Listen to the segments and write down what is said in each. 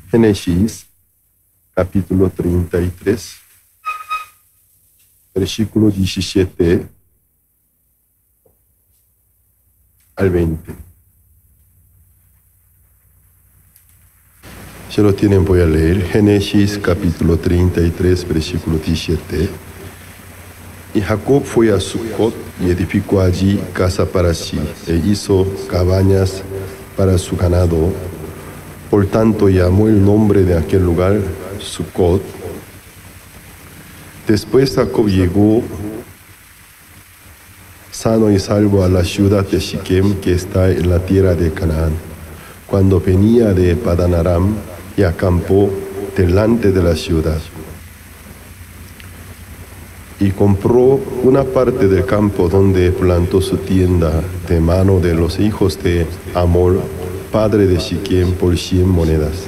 Génesis, capítulo 33, versículo 17 al 20. Si lo tienen, voy a leer. Génesis, capítulo 33, versículo 17. Y Jacob fue a Sucot y edificó allí casa para sí, e hizo cabañas para su ganado. Por tanto, llamó el nombre de aquel lugar Sucot. Después Jacob llegó sano y salvo a la ciudad de Siquem, que está en la tierra de Canaán. Cuando venía de Padán Aram, y acampó delante de la ciudad. Y compró una parte del campo donde plantó su tienda de mano de los hijos de Hamor, padre de Siquem, por 100 monedas.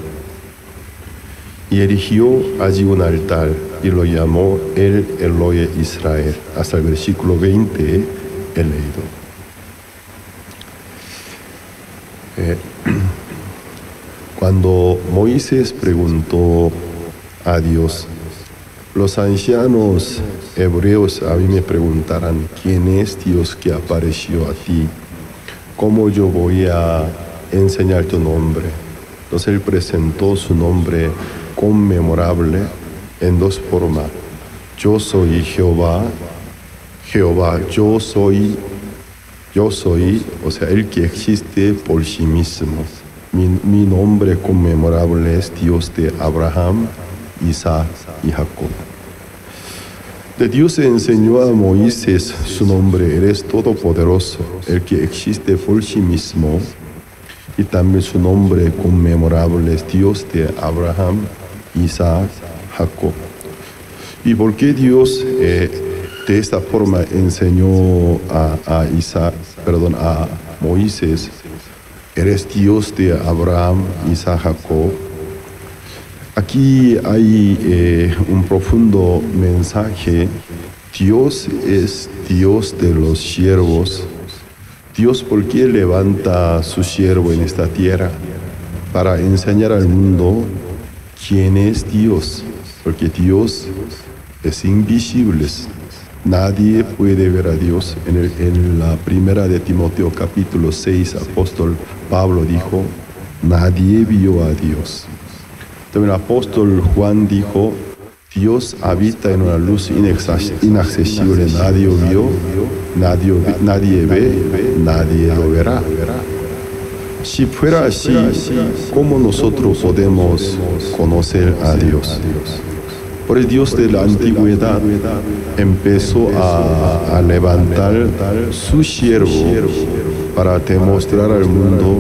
Y erigió allí un altar y lo llamó El Elohe Israel. Hasta el versículo 20 he leído. Cuando Moisés preguntó a Dios, los ancianos hebreos a mí me preguntarán, ¿quién es Dios que apareció a ti? ¿Cómo yo voy a enseñar tu nombre? Entonces él presentó su nombre conmemorable en dos formas. Yo soy Jehová, yo soy, o sea, el que existe por sí mismo. Mi nombre conmemorable es Dios de Abraham, Isaac y Jacob. De Dios se enseñó a Moisés su nombre, eres todopoderoso, el que existe por sí mismo, y también su nombre conmemorable es Dios de Abraham, Isaac, Jacob. ¿Y por qué Dios de esta forma enseñó a Moisés? Eres Dios de Abraham, Isaac, Jacob. Aquí hay un profundo mensaje. Dios es Dios de los siervos. Dios, ¿por qué levanta a su siervo en esta tierra? Para enseñar al mundo quién es Dios. Porque Dios es invisible. Nadie puede ver a Dios. En la primera de Timoteo capítulo 6, apóstol Pablo dijo, nadie vio a Dios. También el apóstol Juan dijo, Dios habita en una luz inaccesible, nadie vio, nadie ve, nadie lo verá. Si fuera así, ¿cómo nosotros podemos conocer a Dios? Por el Dios de la antigüedad empezó a levantar su siervo para demostrar al mundo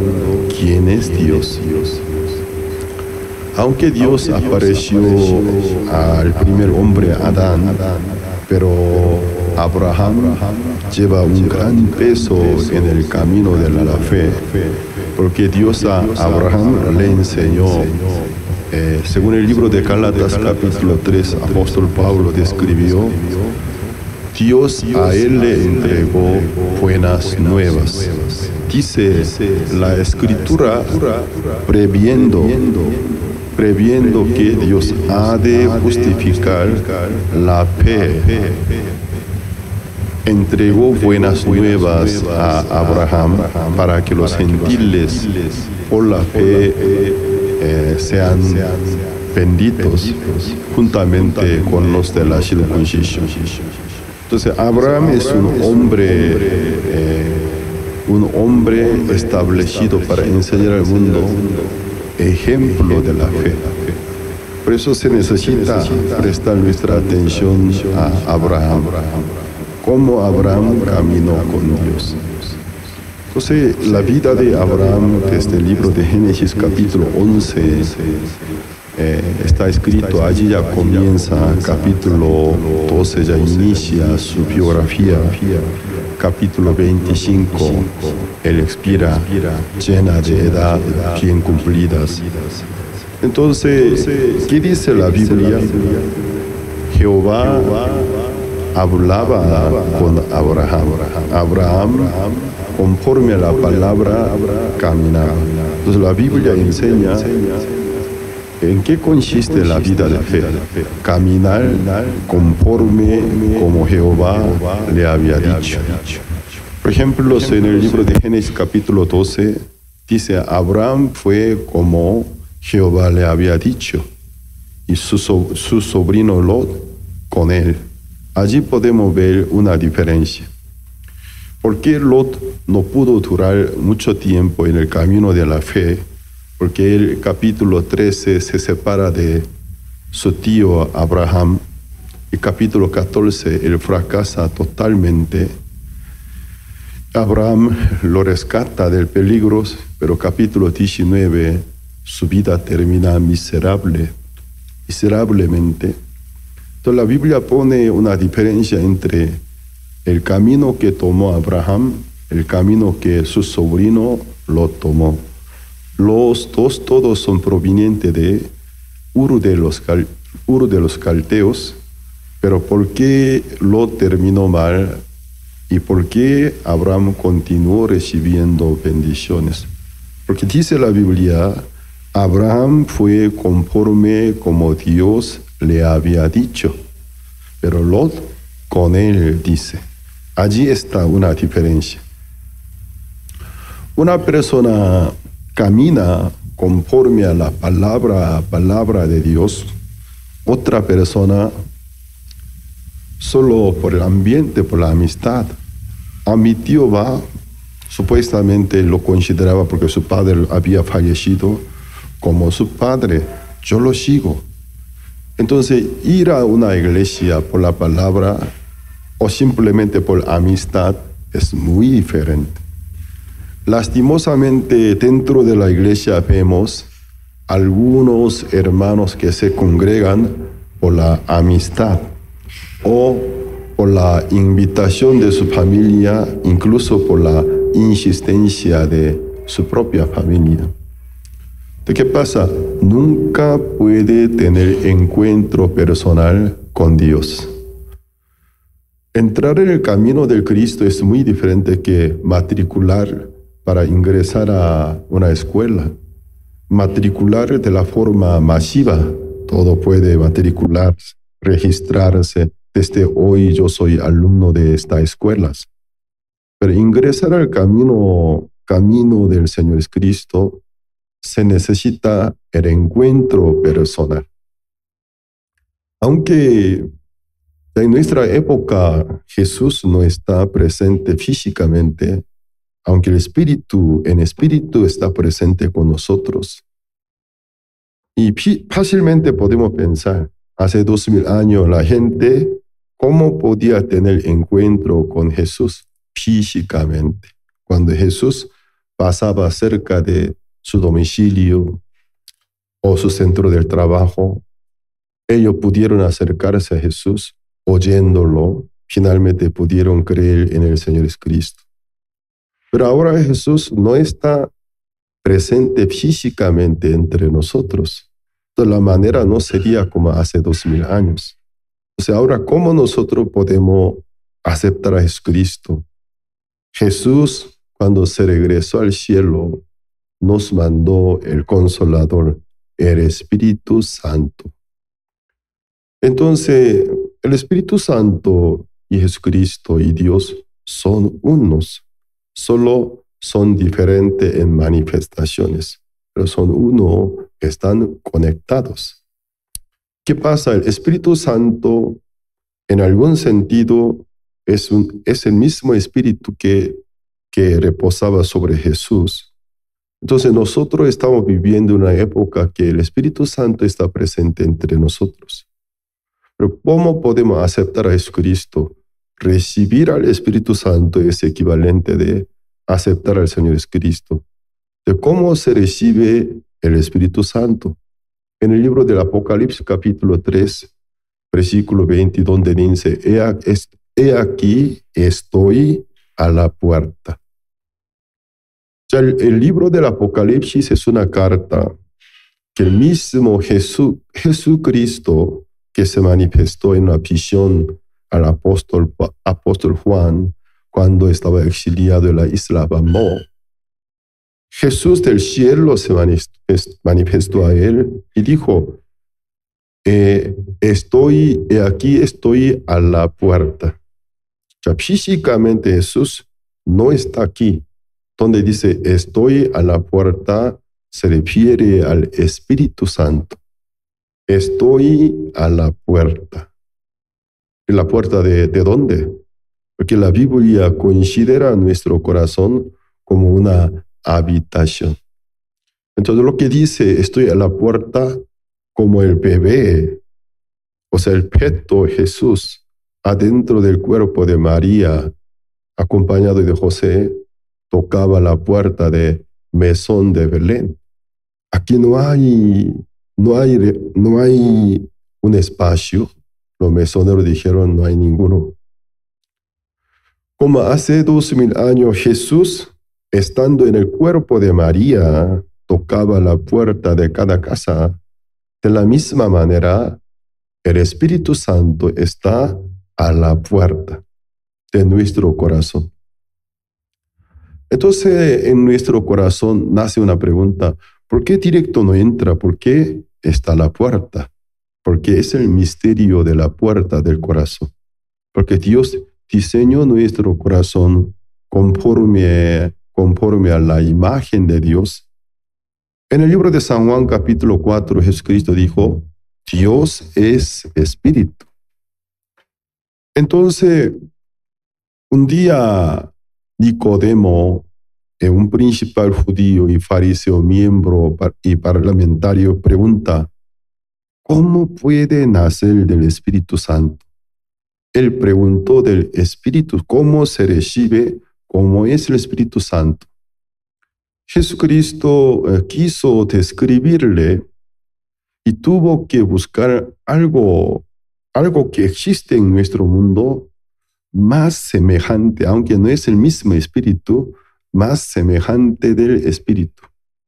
quién es Dios. Aunque Dios apareció al primer hombre, Adán, pero Abraham lleva un gran peso en el camino de la fe, porque Dios a Abraham le enseñó. Según el libro de Gálatas capítulo 3, apóstol Pablo describió, Dios a él le entregó buenas nuevas. Dice la Escritura, previendo que Dios ha de justificar la fe, entregó buenas nuevas a Abraham para que los gentiles por la fe sean benditos juntamente con los de la circuncisión. Entonces Abraham es un hombre establecido para enseñar al mundo ejemplo de la fe. Por eso se necesita prestar nuestra atención a Abraham, cómo Abraham caminó con Dios. Entonces, la vida de Abraham, desde el libro de Génesis capítulo 11, está escrito, allí ya comienza, capítulo 12 ya inicia su biografía, capítulo 25, él expira llena de edad bien cumplidas. Entonces, ¿qué dice la Biblia? Jehová hablaba con Abraham. Abraham, conforme a la palabra, caminaba. Entonces la Biblia enseña ¿En qué consiste la vida de fe? Caminar conforme como Jehová le había dicho. Por ejemplo, en el libro de Génesis capítulo 12, dice, Abraham fue como Jehová le había dicho, y su sobrino Lot con él. Allí podemos ver una diferencia. ¿Por qué Lot no pudo durar mucho tiempo en el camino de la fe? Porque el capítulo 13 se separa de su tío Abraham, y capítulo 14 él fracasa totalmente. Abraham lo rescata del peligro, pero capítulo 19 su vida termina miserablemente. Entonces la Biblia pone una diferencia entre el camino que tomó Abraham, el camino que su sobrino lo tomó. Los dos todos son provenientes de Ur de los Caldeos, pero ¿por qué Lot terminó mal? ¿Y por qué Abraham continuó recibiendo bendiciones? Porque dice la Biblia, Abraham fue conforme como Dios le había dicho, pero Lot con él dice. Allí está una diferencia. Una persona camina conforme a la palabra de Dios. Otra persona solo por el ambiente, por la amistad. A mi tío va, supuestamente lo consideraba porque su padre había fallecido como su padre. Yo lo sigo. Entonces, ir a una iglesia por la palabra o simplemente por amistad es muy diferente. Lastimosamente, dentro de la iglesia vemos algunos hermanos que se congregan por la amistad o por la invitación de su familia, incluso por la insistencia de su propia familia. ¿De qué pasa? Nunca puede tener encuentro personal con Dios. Entrar en el camino del Cristo es muy diferente que matricular para ingresar a una escuela. Matricular de la forma masiva, todo puede matricular, registrarse. Desde hoy yo soy alumno de estas escuelas. Pero ingresar al camino del Señor Cristo se necesita el encuentro personal. Aunque en nuestra época Jesús no está presente físicamente, aunque en espíritu está presente con nosotros. Y fácilmente podemos pensar, hace 2000 años la gente, ¿cómo podía tener encuentro con Jesús físicamente? Cuando Jesús pasaba cerca de su domicilio o su centro del trabajo, ellos pudieron acercarse a Jesús oyéndolo, finalmente pudieron creer en el Señor Cristo. Pero ahora Jesús no está presente físicamente entre nosotros. De la manera no sería como hace 2000 años. O sea, ahora, ¿cómo nosotros podemos aceptar a Jesucristo? Jesús, cuando se regresó al cielo, nos mandó el Consolador, el Espíritu Santo. Entonces, el Espíritu Santo y Jesucristo y Dios son unos. Solo son diferentes en manifestaciones, pero son uno, están conectados. ¿Qué pasa? El Espíritu Santo, en algún sentido, es el mismo Espíritu que reposaba sobre Jesús. Entonces nosotros estamos viviendo una época que el Espíritu Santo está presente entre nosotros. Pero ¿cómo podemos aceptar a Jesucristo? Recibir al Espíritu Santo es equivalente de aceptar al Señor Jesucristo. ¿De cómo se recibe el Espíritu Santo? En el libro del Apocalipsis, capítulo 3, versículo 20, donde dice, he aquí estoy a la puerta. O sea, el libro del Apocalipsis es una carta que el mismo Jesucristo, que se manifestó en una visión al apóstol Juan cuando estaba exiliado en la isla Bamó, Jesús del cielo se manifestó a él y dijo, aquí estoy a la puerta. O sea, físicamente Jesús no está aquí. Donde dice, estoy a la puerta, se refiere al Espíritu Santo. Estoy a la puerta. ¿Y la puerta de dónde? Porque la Biblia considera nuestro corazón como una habitación. Entonces lo que dice, estoy a la puerta como el bebé, o sea, el feto Jesús, adentro del cuerpo de María, acompañado de José, tocaba la puerta de Mesón de Belén. Aquí no hay un espacio. Los mesoneros dijeron, no hay ninguno. Como hace 2000 años Jesús, estando en el cuerpo de María, tocaba la puerta de cada casa, de la misma manera, el Espíritu Santo está a la puerta de nuestro corazón. Entonces, en nuestro corazón nace una pregunta, ¿por qué directo no entra? ¿Por qué está a la puerta? Porque es el misterio de la puerta del corazón. Porque Dios diseñó nuestro corazón conforme a la imagen de Dios. En el libro de San Juan, capítulo 4, Jesucristo dijo, Dios es espíritu. Entonces, un día Nicodemo, un principal judío y fariseo, miembro y parlamentario, pregunta, ¿cómo puede nacer del Espíritu Santo? Él preguntó del Espíritu, ¿cómo se recibe? ¿Cómo es el Espíritu Santo? Jesucristo quiso describirle y tuvo que buscar algo que existe en nuestro mundo más semejante, aunque no es el mismo Espíritu, más semejante del Espíritu.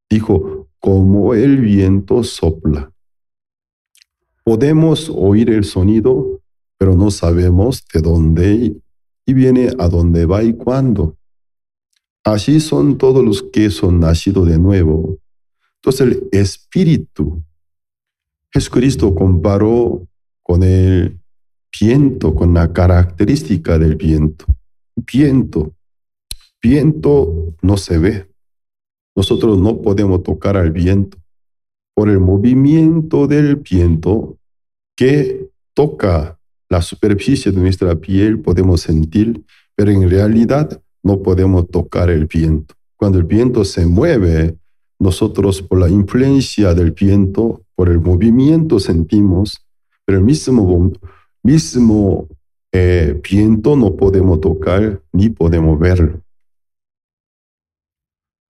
Dijo, como el viento sopla. Podemos oír el sonido, pero no sabemos de dónde y viene, a dónde va y cuándo. Así son todos los que son nacidos de nuevo. Entonces el Espíritu, Jesucristo comparó con el viento, con la característica del viento. Viento no se ve. Nosotros no podemos tocar al viento. Por el movimiento del viento que toca la superficie de nuestra piel podemos sentir, pero en realidad no podemos tocar el viento. Cuando el viento se mueve, nosotros por la influencia del viento, por el movimiento sentimos, pero el mismo viento no podemos tocar ni podemos verlo.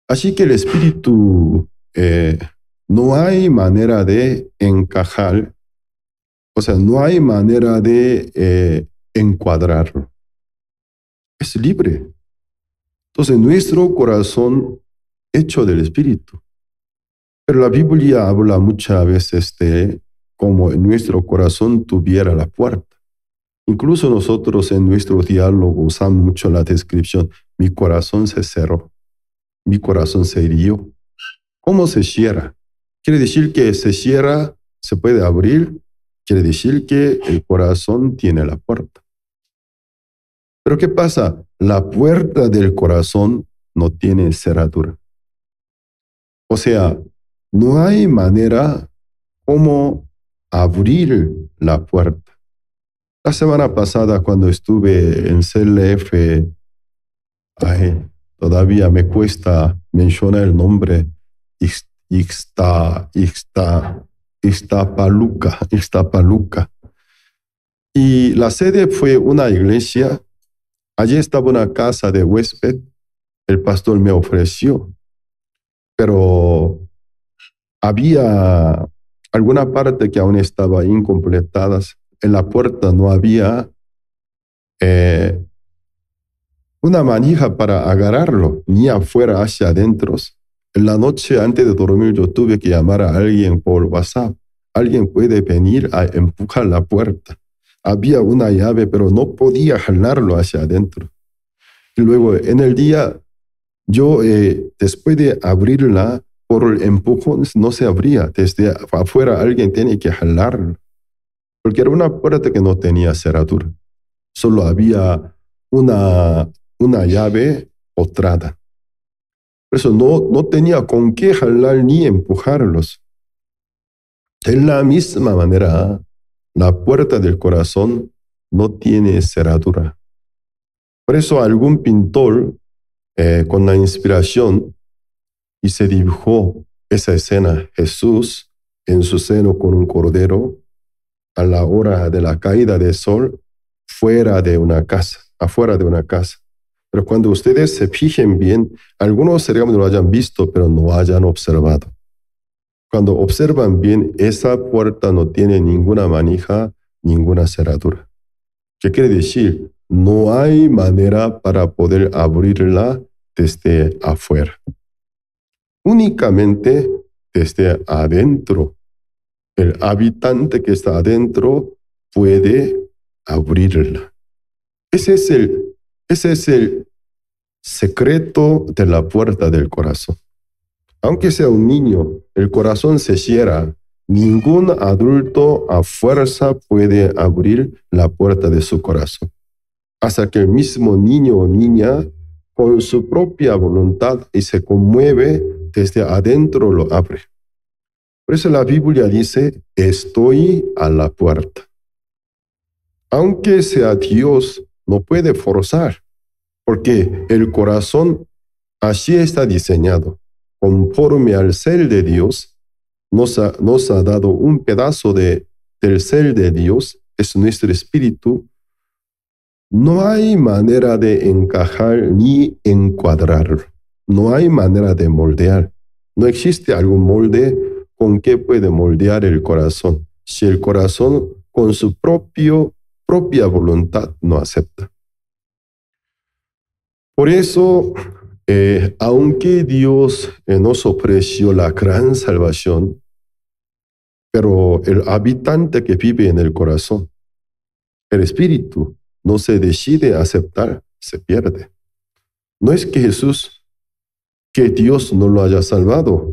Así que el espíritu no hay manera de encajar, o sea, no hay manera de encuadrarlo. Es libre. Entonces, nuestro corazón hecho del espíritu. Pero la Biblia habla muchas veces de como en nuestro corazón tuviera la puerta. Incluso nosotros en nuestro diálogo usamos mucho la descripción, mi corazón se cerró, mi corazón se hirió. ¿Cómo se cierra? Quiere decir que se cierra, se puede abrir, quiere decir que el corazón tiene la puerta. Pero ¿qué pasa? La puerta del corazón no tiene cerradura. O sea, no hay manera como abrir la puerta. La semana pasada cuando estuve en CLF, todavía me cuesta mencionar el nombre, Ixtapaluca. Y la sede fue una iglesia. Allí estaba una casa de huésped. El pastor me ofreció, pero había alguna parte que aún estaba incompletada. En la puerta no había una manija para agarrarlo, ni afuera hacia adentro. En la noche antes de dormir yo tuve que llamar a alguien por WhatsApp. Alguien puede venir a empujar la puerta. Había una llave, pero no podía jalarlo hacia adentro. Y luego en el día Yo, después de abrirla, por el empujón no se abría. Desde afuera alguien tiene que jalarla, porque era una puerta que no tenía cerradura. Solo había una llave postrada. Por eso no tenía con qué jalar ni empujarlos. De la misma manera, la puerta del corazón no tiene cerradura. Por eso algún pintor, con la inspiración, y se dibujó esa escena, Jesús en su seno con un cordero a la hora de la caída del sol, fuera de una casa, afuera de una casa. Pero cuando ustedes se fijen bien, algunos digamos, lo hayan visto, pero no hayan observado. Cuando observan bien, esa puerta no tiene ninguna manija, ninguna cerradura. ¿Qué quiere decir? No hay manera para poder abrirla desde afuera. Únicamente desde adentro. El habitante que está adentro puede abrirla. Ese es el secreto de la puerta del corazón. Aunque sea un niño, el corazón se cierra. Ningún adulto a fuerza puede abrir la puerta de su corazón. Hasta que el mismo niño o niña, con su propia voluntad y se conmueve, desde adentro lo abre. Por eso la Biblia dice, estoy a la puerta. Aunque sea Dios, no puede forzar, porque el corazón así está diseñado. Conforme al ser de Dios, nos ha dado un pedazo del ser de Dios, es nuestro espíritu. No hay manera de encajar ni encuadrarlo. No hay manera de moldear. No existe algún molde con que puede moldear el corazón, si el corazón con su propia voluntad no acepta. Por eso, aunque Dios nos ofreció la gran salvación, pero el habitante que vive en el corazón, el espíritu, no se decide aceptar, se pierde. No es que que Dios no lo haya salvado.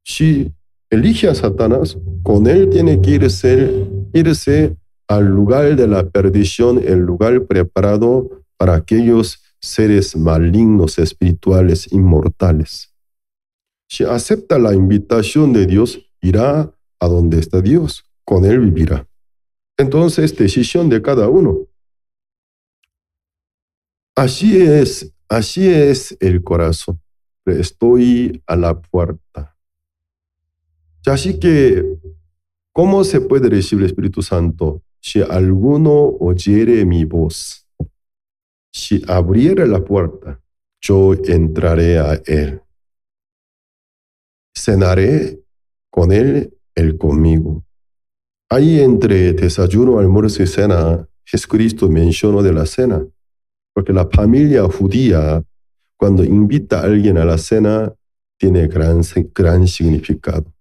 Si elige a Satanás, con él tiene que irse al lugar de la perdición, el lugar preparado para aquellos seres malignos, espirituales, inmortales. Si acepta la invitación de Dios, irá a donde está Dios, con él vivirá. Entonces, decisión de cada uno. Así es el corazón. Estoy a la puerta. Así que, ¿cómo se puede recibir el Espíritu Santo? Si alguno oyere mi voz, si abriere la puerta, yo entraré a él. Cenaré con él conmigo. Ahí entre desayuno, almuerzo y cena, Jesucristo mencionó de la cena, porque la familia judía, cuando invita a alguien a la cena, tiene gran significado.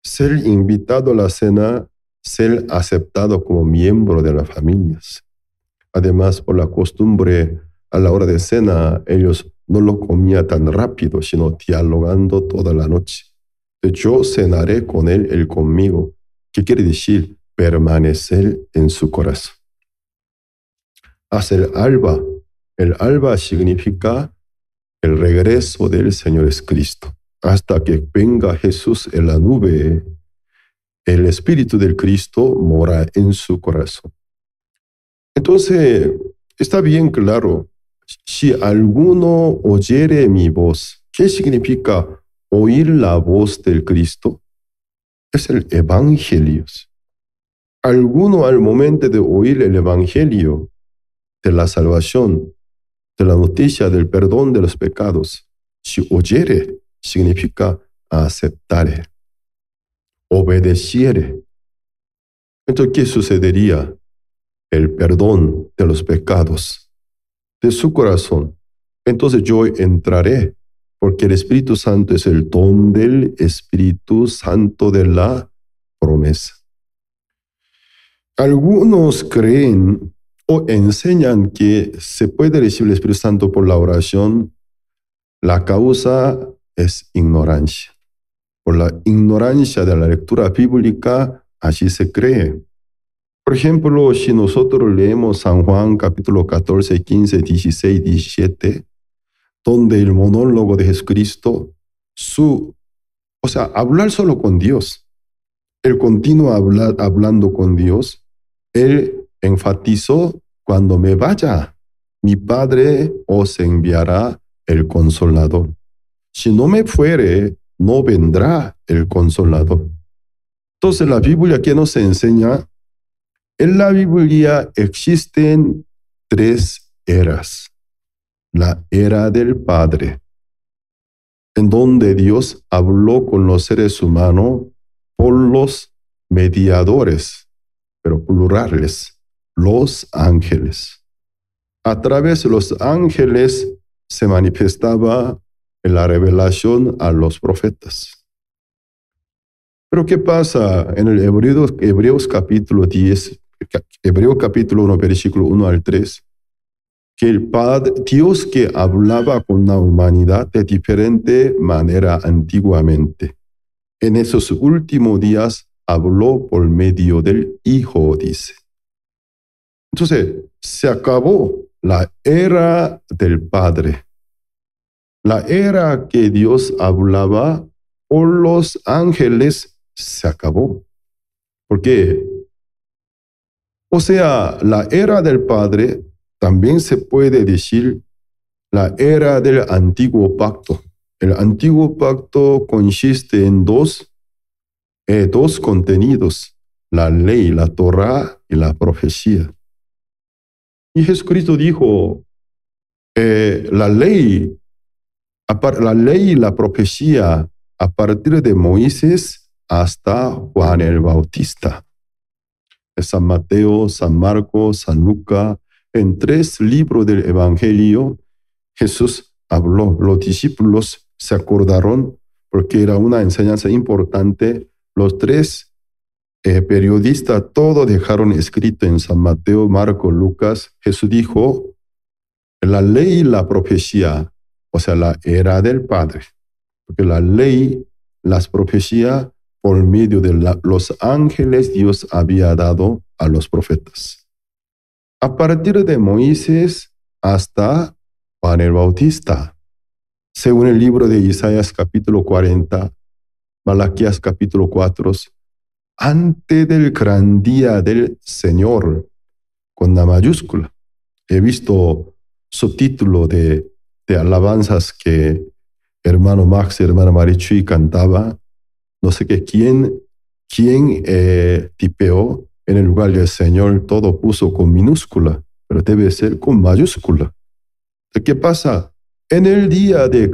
Ser invitado a la cena, ser aceptado como miembro de las familias. Además, por la costumbre, a la hora de cena, ellos no lo comían tan rápido, sino dialogando toda la noche. Yo cenaré con él conmigo. ¿Qué quiere decir? Permanecer en su corazón. Hasta el alba. El alba significa el regreso del Señor Jesucristo. Hasta que venga Jesús en la nube, el Espíritu del Cristo mora en su corazón. Entonces, está bien claro, si alguno oyere mi voz, ¿qué significa oír la voz del Cristo? Es el Evangelio. Alguno al momento de oír el Evangelio de la salvación, de la noticia del perdón de los pecados, si oyere, significa aceptar, obedeciere. Entonces, ¿qué sucedería? El perdón de los pecados de su corazón. Entonces yo entraré, porque el Espíritu Santo es el don del Espíritu Santo de la promesa. Algunos creen o enseñan que se puede recibir el Espíritu Santo por la oración, La causa es ignorancia. Por la ignorancia de la lectura bíblica, así se cree. Por ejemplo, si nosotros leemos San Juan capítulo 14, 15, 16, 17, donde el monólogo de Jesucristo, hablar solo con Dios, él continúa hablando con Dios, él enfatizó, cuando me vaya, mi Padre os enviará el Consolador. Si no me fuere, no vendrá el Consolador. Entonces la Biblia que nos enseña, en la Biblia existen tres eras. La era del Padre, en donde Dios habló con los seres humanos por los mediadores, pero plurales, los ángeles. A través de los ángeles se manifestaba en la revelación a los profetas. Pero ¿qué pasa en el Hebreos capítulo 10, Hebreo capítulo 1, versículo 1 al 3? Que el Padre, Dios que hablaba con la humanidad de diferente manera antiguamente, en esos últimos días habló por medio del Hijo, dice. Entonces, se acabó la era del Padre, la era que Dios hablaba por los ángeles se acabó. ¿Por qué? O sea, la era del Padre también se puede decir la era del antiguo pacto. El antiguo pacto consiste en dos contenidos, la ley, la Torá y la profecía. Y Jesucristo dijo, la ley y la profecía a partir de Moisés hasta Juan el Bautista. San Mateo, San Marcos, San Lucas, en 3 libros del Evangelio, Jesús habló. Los discípulos se acordaron porque era una enseñanza importante. Los 3 periodistas todos dejaron escrito en San Mateo, Marcos, Lucas. Jesús dijo, la ley y la profecía, o sea, la era del Padre. Porque la ley, las profecías, por medio de los ángeles, Dios había dado a los profetas. A partir de Moisés hasta Juan el Bautista. Según el libro de Isaías capítulo 40, Malaquías capítulo 4, antes del gran día del Señor, con la mayúscula. He visto subtítulo de alabanzas que hermano Max y hermana Marichuy cantaba. No sé qué, quién tipeó en el lugar del Señor, todo puso con minúscula, pero debe ser con mayúscula. ¿Qué pasa? En el día de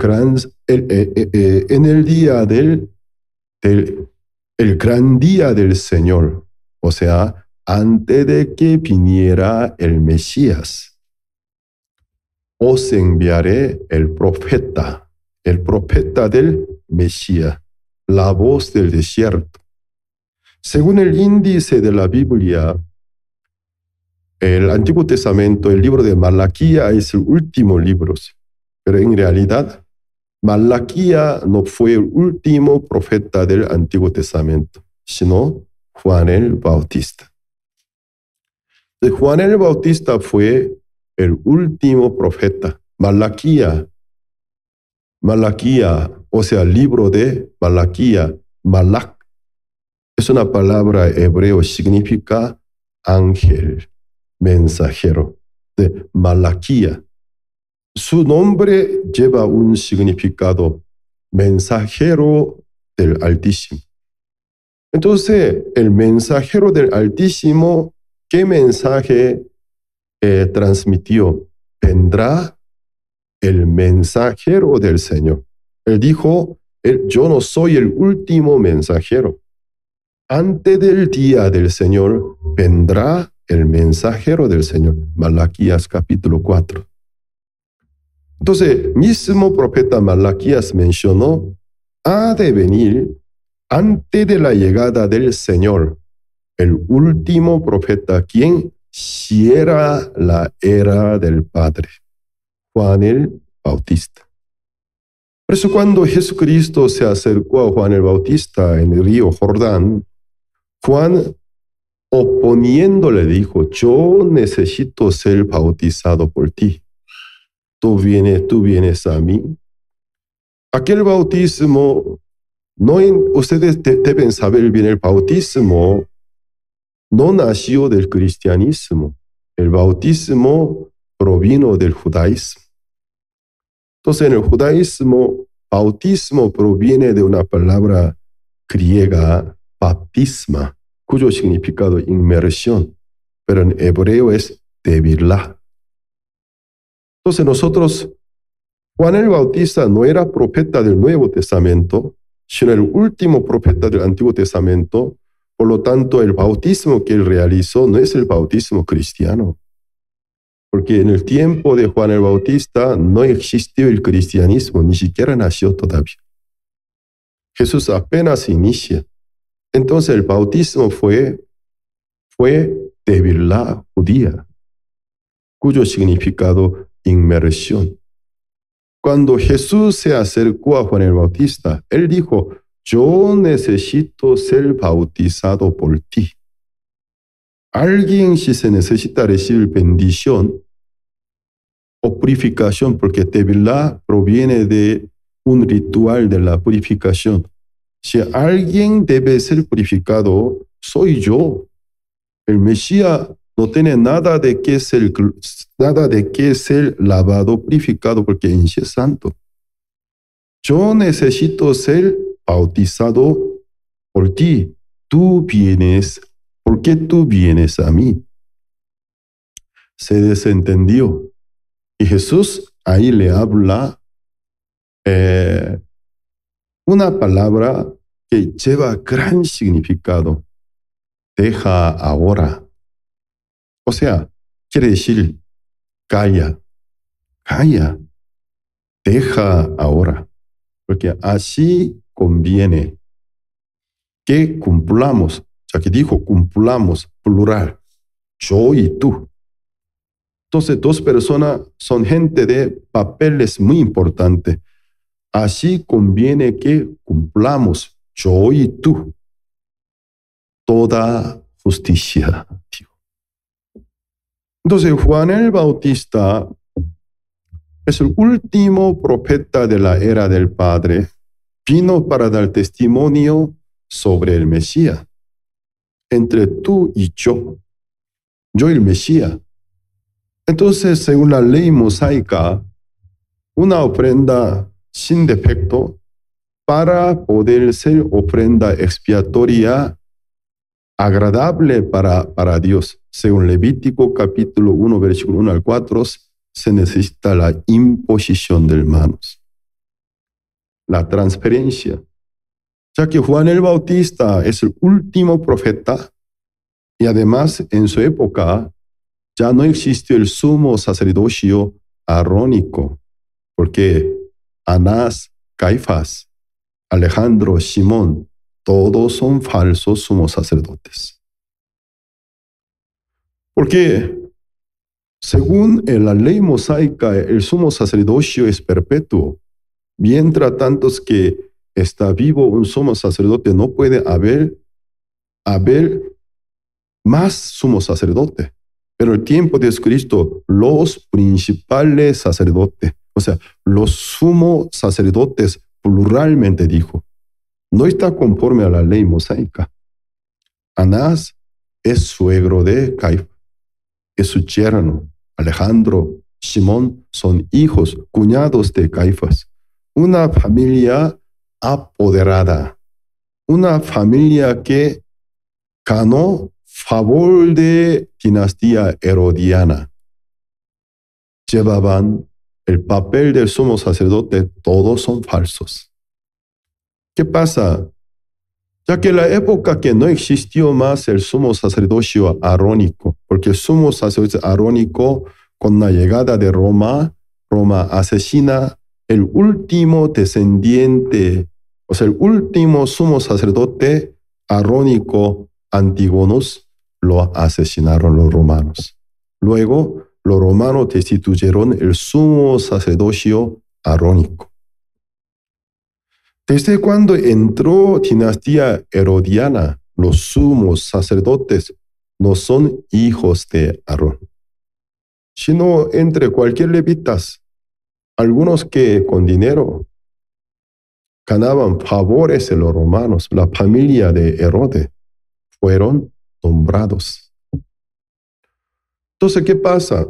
el gran día del Señor, o sea, antes de que viniera el Mesías, os enviaré el profeta del Mesías, la voz del desierto. Según el índice de la Biblia, el Antiguo Testamento, el libro de Malaquías es el último libro, pero en realidad Malaquías no fue el último profeta del Antiguo Testamento, sino Juan el Bautista. Juan el Bautista fue el último profeta. Malaquías, o sea, el libro de Malaquías, Malak, es una palabra hebreo, significa ángel, mensajero, de Malaquías. Su nombre lleva un significado, mensajero del Altísimo. Entonces, el mensajero del Altísimo, ¿qué mensaje transmitió? Vendrá el mensajero del Señor. Él dijo, yo no soy el último mensajero. Antes del día del Señor vendrá el mensajero del Señor. Malaquías capítulo 4. Entonces, mismo profeta Malaquías mencionó, ha de venir antes de la llegada del Señor, el último profeta, quien cierra la era del Padre, Juan el Bautista. Por eso cuando Jesucristo se acercó a Juan el Bautista en el río Jordán, Juan oponiéndole dijo, yo necesito ser bautizado por ti. Tú vienes a mí. Aquel bautismo, ustedes deben saber bien, el bautismo no nació del cristianismo. El bautismo provino del judaísmo. Entonces, en el judaísmo, bautismo proviene de una palabra griega, baptisma, cuyo significado es inmersión, pero en hebreo es tevilá. Entonces Juan el Bautista no era profeta del Nuevo Testamento, sino el último profeta del Antiguo Testamento. Por lo tanto, el bautismo que él realizó no es el bautismo cristiano, porque en el tiempo de Juan el Bautista no existió el cristianismo, ni siquiera nació todavía. Jesús apenas inicia. Entonces el bautismo fue tevilá judía, cuyo significado inmersión. Cuando Jesús se acercó a Juan el Bautista, él dijo, yo necesito ser bautizado por ti. Alguien, si se necesita recibir bendición o purificación, porque tevilá proviene de un ritual de la purificación. Si alguien debe ser purificado, soy yo. El Mesías no tiene nada de qué ser lavado, purificado, porque en sí es santo. Yo necesito ser bautizado por ti. Tú vienes, ¿por qué tú vienes a mí? Se desentendió. Y Jesús ahí le habla una palabra que lleva gran significado. Deja ahora. O sea, quiere decir, calla, deja ahora. Porque así conviene que cumplamos, ya que dijo cumplamos, plural, yo y tú. Entonces, dos personas son gente de papeles muy importantes. Así conviene que cumplamos, yo y tú, toda justicia. Entonces, Juan el Bautista es el último profeta de la era del Padre. Vino para dar testimonio sobre el Mesías. Entre tú y yo el Mesías. Entonces, según la ley mosaica, una ofrenda sin defecto, para poder ser ofrenda expiatoria agradable para Dios. Según Levítico capítulo 1, versículo 1 al 4, se necesita la imposición de manos, la transferencia. Ya que Juan el Bautista es el último profeta y además en su época ya no existió el sumo sacerdocio arónico, porque Anás, Caifás, Alejandro, Simón, todos son falsos sumos sacerdotes. Porque según la ley mosaica, el sumo sacerdocio es perpetuo. Mientras tantos que está vivo un sumo sacerdote, no puede haber más sumo sacerdote. Pero el tiempo de Jesucristo, los principales sacerdotes, o sea, los sumos sacerdotes, pluralmente dijo, no está conforme a la ley mosaica. Anás es suegro de Caifás, es su yerno. Alejandro, Simón son hijos, cuñados de Caifás. Una familia apoderada, una familia que ganó favor de dinastía herodiana. Llevaban el papel del sumo sacerdote, todos son falsos. ¿Qué pasa? Ya que en la época que no existió más el sumo sacerdocio arónico, porque el sumo sacerdocio arónico, con la llegada de Roma asesina el último descendiente, o sea, el último sumo sacerdote arónico, Antígonos, lo asesinaron los romanos. Luego, los romanos destituyeron el sumo sacerdocio arónico. Desde cuando entró dinastía herodiana, los sumos sacerdotes no son hijos de Aarón, sino entre cualquier levitas, algunos que con dinero ganaban favores de los romanos, la familia de Herodes, fueron nombrados. Entonces, ¿qué pasa?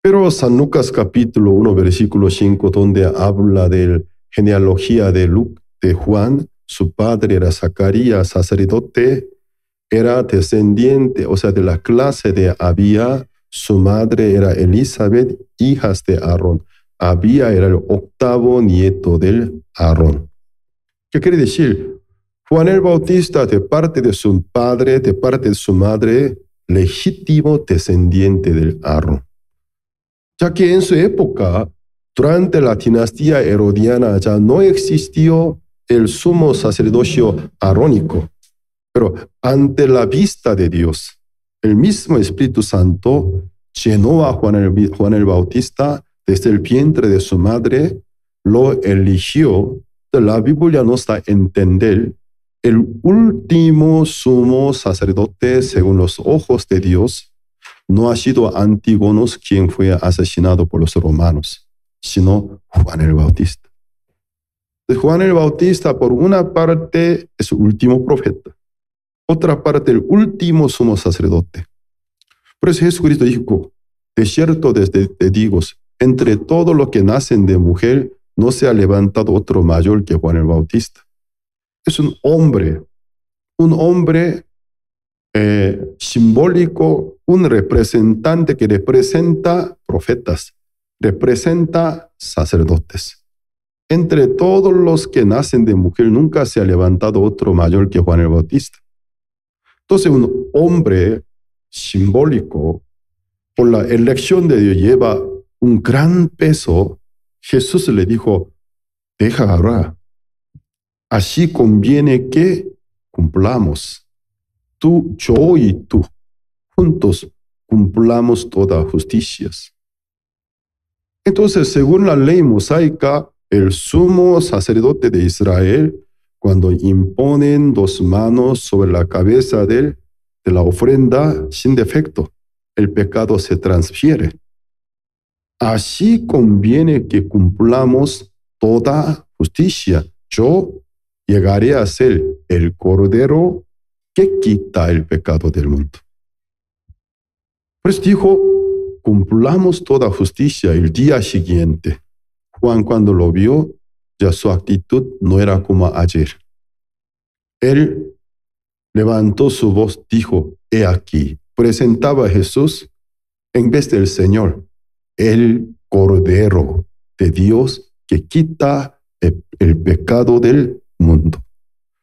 Pero San Lucas capítulo 1, versículo 5, donde habla de la genealogía de Juan, su padre era Zacarías, sacerdote, era descendiente, o sea, de la clase de Abía, su madre era Elizabeth, hijas de Aarón. Abía era el octavo nieto del Aarón. ¿Qué quiere decir? Juan el Bautista, de parte de su padre, de parte de su madre, legítimo descendiente del Aarón. Ya que en su época, durante la dinastía herodiana, ya no existió el sumo sacerdocio arónico, pero ante la vista de Dios, el mismo Espíritu Santo llenó a Juan el Bautista desde el vientre de su madre, lo eligió. La Biblia nos da a entender el último sumo sacerdote según los ojos de Dios. No ha sido Antígonos quien fue asesinado por los romanos, sino Juan el Bautista. Juan el Bautista, por una parte, es el último profeta, otra parte, el último sumo sacerdote. Por eso Jesucristo dijo, de cierto te digo, entre todos los que nacen de mujer, no se ha levantado otro mayor que Juan el Bautista. Es un hombre simbólico, un representante que representa profetas, representa sacerdotes. Entre todos los que nacen de mujer nunca se ha levantado otro mayor que Juan el Bautista. Entonces un hombre simbólico, por la elección de Dios, lleva un gran peso. Jesús le dijo, deja ahora, así conviene que cumplamos. Tú, yo y tú, juntos cumplamos todas justicias. Entonces, según la ley mosaica, el sumo sacerdote de Israel, cuando imponen 2 manos sobre la cabeza de la ofrenda sin defecto, el pecado se transfiere. Así conviene que cumplamos toda justicia. Yo llegaré a ser el Cordero que quita el pecado del mundo. Pues dijo, cumplamos toda justicia. El día siguiente, Juan, cuando lo vio, ya su actitud no era como ayer. Él levantó su voz, dijo, he aquí, presentaba a Jesús en vez del Señor, el Cordero de Dios que quita el pecado del mundo.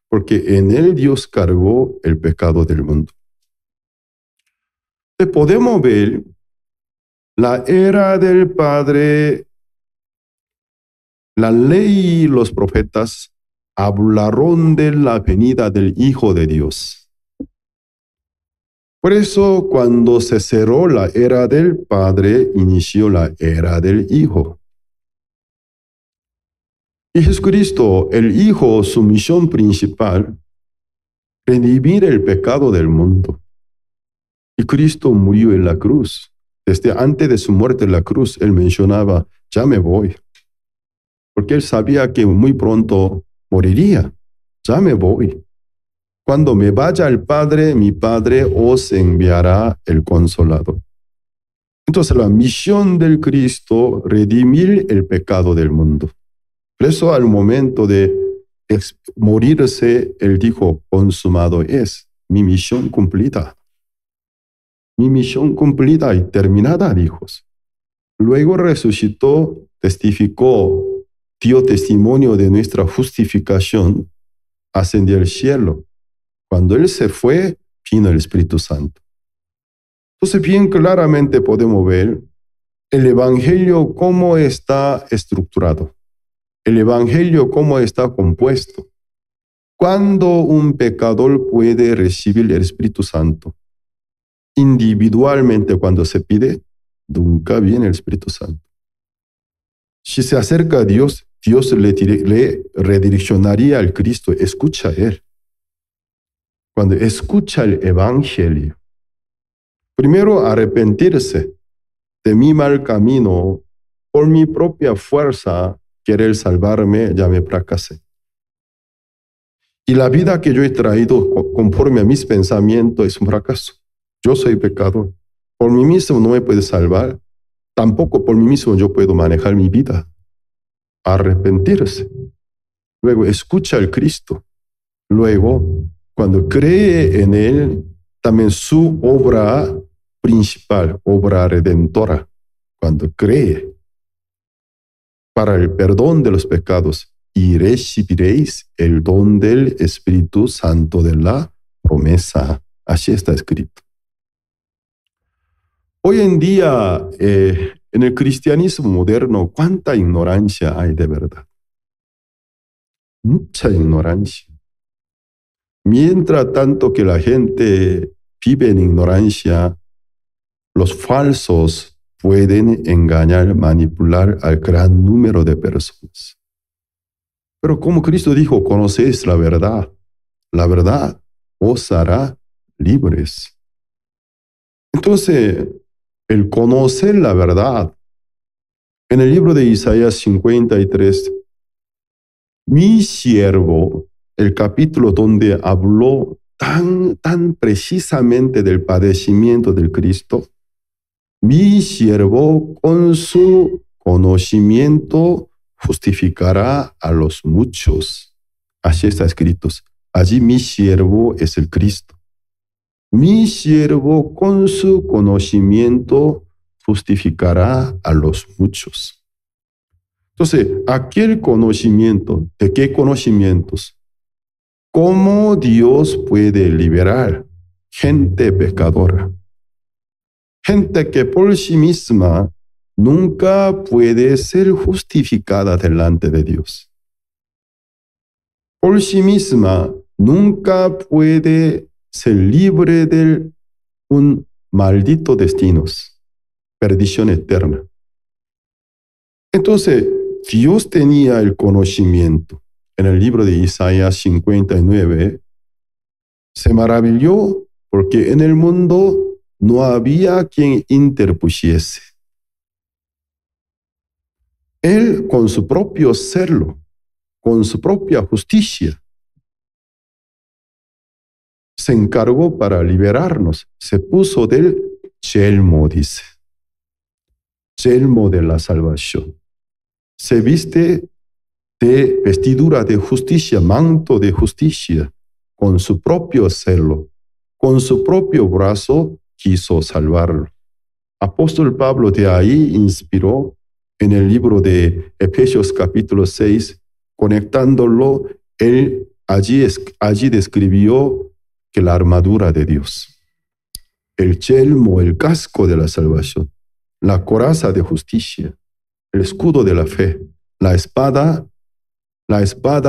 Porque en él Dios cargó el pecado del mundo. Podemos ver la era del Padre, la ley y los profetas hablaron de la venida del Hijo de Dios. Por eso, cuando se cerró la era del Padre, inició la era del Hijo. Y Jesucristo, el Hijo, su misión principal, redimir el pecado del mundo. Y Cristo murió en la cruz. Desde antes de su muerte en la cruz, él mencionaba, ya me voy. Porque él sabía que muy pronto moriría. Ya me voy. Cuando me vaya al Padre, mi Padre os enviará el Consolador. Entonces la misión del Cristo, redimir el pecado del mundo. Por eso al momento de morirse, él dijo, consumado es, mi misión cumplida. Mi misión cumplida y terminada, hijos. Luego resucitó, testificó, dio testimonio de nuestra justificación, ascendió al cielo. Cuando él se fue, vino el Espíritu Santo. Entonces, bien claramente podemos ver el Evangelio cómo está estructurado. El Evangelio cómo está compuesto. ¿Cuándo un pecador puede recibir el Espíritu Santo? Individualmente, cuando se pide, nunca viene el Espíritu Santo. Si se acerca a Dios, Dios le redireccionaría al Cristo. Escucha a Él. Cuando escucha el Evangelio, primero arrepentirse de mi mal camino, por mi propia fuerza, querer salvarme, ya me fracasé. Y la vida que yo he traído conforme a mis pensamientos es un fracaso. Yo soy pecador. Por mí mismo no me puedo salvar. Tampoco por mí mismo yo puedo manejar mi vida. Arrepentirse. Luego escucha al Cristo. Luego, cuando cree en Él, también su obra principal, obra redentora, cuando cree para el perdón de los pecados, y recibiréis el don del Espíritu Santo de la promesa. Así está escrito. Hoy en día, en el cristianismo moderno, ¿cuánta ignorancia hay de verdad? Mucha ignorancia. Mientras tanto que la gente vive en ignorancia, los falsos pueden engañar, manipular al gran número de personas. Pero como Cristo dijo, conocéis la verdad os hará libres. Entonces, el conocer la verdad, en el libro de Isaías 53, mi siervo, el capítulo donde habló tan precisamente del padecimiento del Cristo, mi siervo con su conocimiento justificará a los muchos. Así está escrito. Allí mi siervo es el Cristo. Mi siervo con su conocimiento justificará a los muchos. Entonces, aquel conocimiento, ¿de qué conocimientos? ¿Cómo Dios puede liberar gente pecadora? Gente que por sí misma nunca puede ser justificada delante de Dios. Por sí misma nunca puede ser libre de un maldito destino, perdición eterna. Entonces, Dios tenía el conocimiento. En el libro de Isaías 59, se maravilló porque en el mundo no había quien interpusiese. Él con su propio serlo, con su propia justicia, se encargó para liberarnos. Se puso del yelmo, dice. Yelmo de la salvación. Se viste de vestidura de justicia, manto de justicia, con su propio celo, con su propio brazo quiso salvarlo. Apóstol Pablo de ahí inspiró en el libro de Efesios capítulo 6, conectándolo, él allí describió que la armadura de Dios, el yelmo, el casco de la salvación, la coraza de justicia, el escudo de la fe, la espada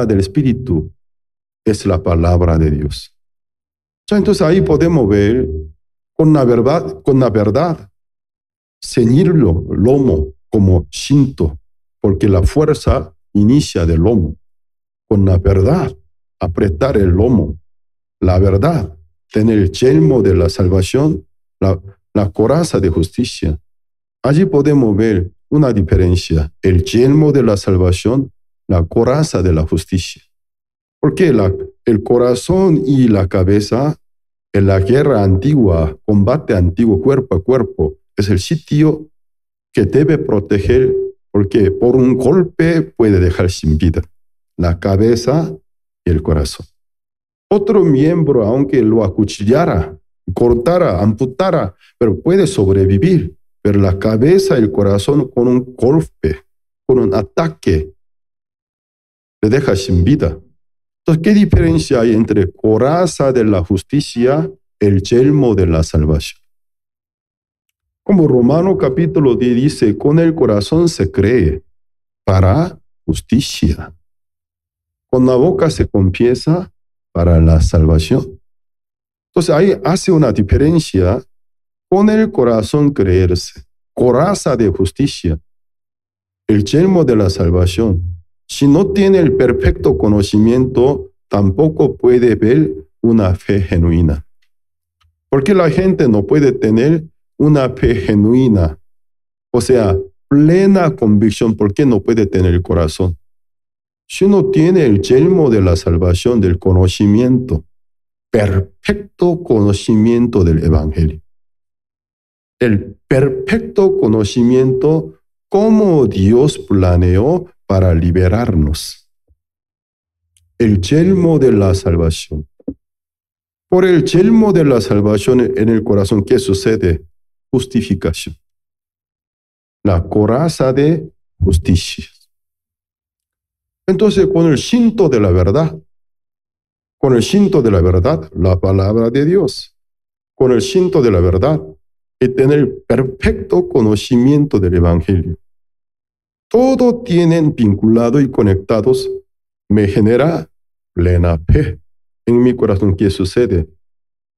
del Espíritu es la palabra de Dios. Entonces ahí podemos ver con la verdad, ceñirlo, lomo, como cinto, porque la fuerza inicia del lomo. Con la verdad, apretar el lomo. La verdad, tener el yelmo de la salvación, la coraza de justicia. Allí podemos ver una diferencia, el yelmo de la salvación, la coraza de la justicia. Porque el corazón y la cabeza en la guerra antigua, combate antiguo cuerpo a cuerpo, es el sitio que debe proteger porque por un golpe puede dejar sin vida la cabeza y el corazón. Otro miembro, aunque lo acuchillara, cortara, amputara, pero puede sobrevivir. Pero la cabeza y el corazón con un golpe, con un ataque, le deja sin vida. Entonces, ¿qué diferencia hay entre coraza de la justicia, el yelmo de la salvación? Como Romano capítulo 10 dice, con el corazón se cree para justicia. Con la boca se confiesa para la salvación. Entonces ahí hace una diferencia. Con el corazón creerse, coraza de justicia, el yelmo de la salvación, Si no tiene el perfecto conocimiento, tampoco puede ver una fe genuina. Porque la gente no puede tener una fe genuina, o sea, plena convicción, porque no puede tener el corazón. Si uno tiene el yelmo de la salvación, del conocimiento, perfecto conocimiento del Evangelio, el perfecto conocimiento cómo Dios planeó para liberarnos, el yelmo de la salvación. Por el yelmo de la salvación en el corazón, ¿qué sucede? Justificación. La coraza de justicia. Entonces, con el cinto de la verdad, con el cinto de la verdad, la palabra de Dios, con el cinto de la verdad, y tener perfecto conocimiento del Evangelio. Todo tienen vinculado y conectados, me genera plena fe. En mi corazón, ¿qué sucede?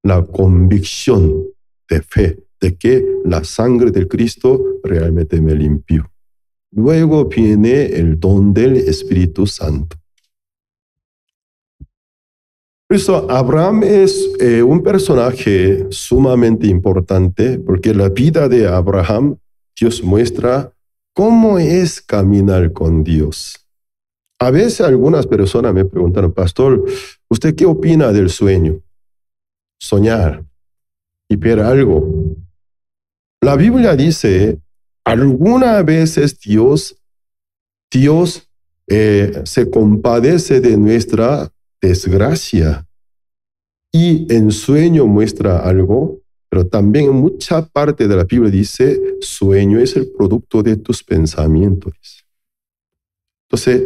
La convicción de fe de que la sangre de Cristo realmente me limpió. Luego viene el don del Espíritu Santo. Por eso Abraham es un personaje sumamente importante porque la vida de Abraham, Dios muestra cómo es caminar con Dios. A veces algunas personas me preguntan, pastor, ¿usted qué opina del sueño? Soñar y ver algo. La Biblia dice, algunas veces Dios se compadece de nuestra desgracia y en sueño muestra algo, pero también en mucha parte de la Biblia dice, sueño es el producto de tus pensamientos. Entonces,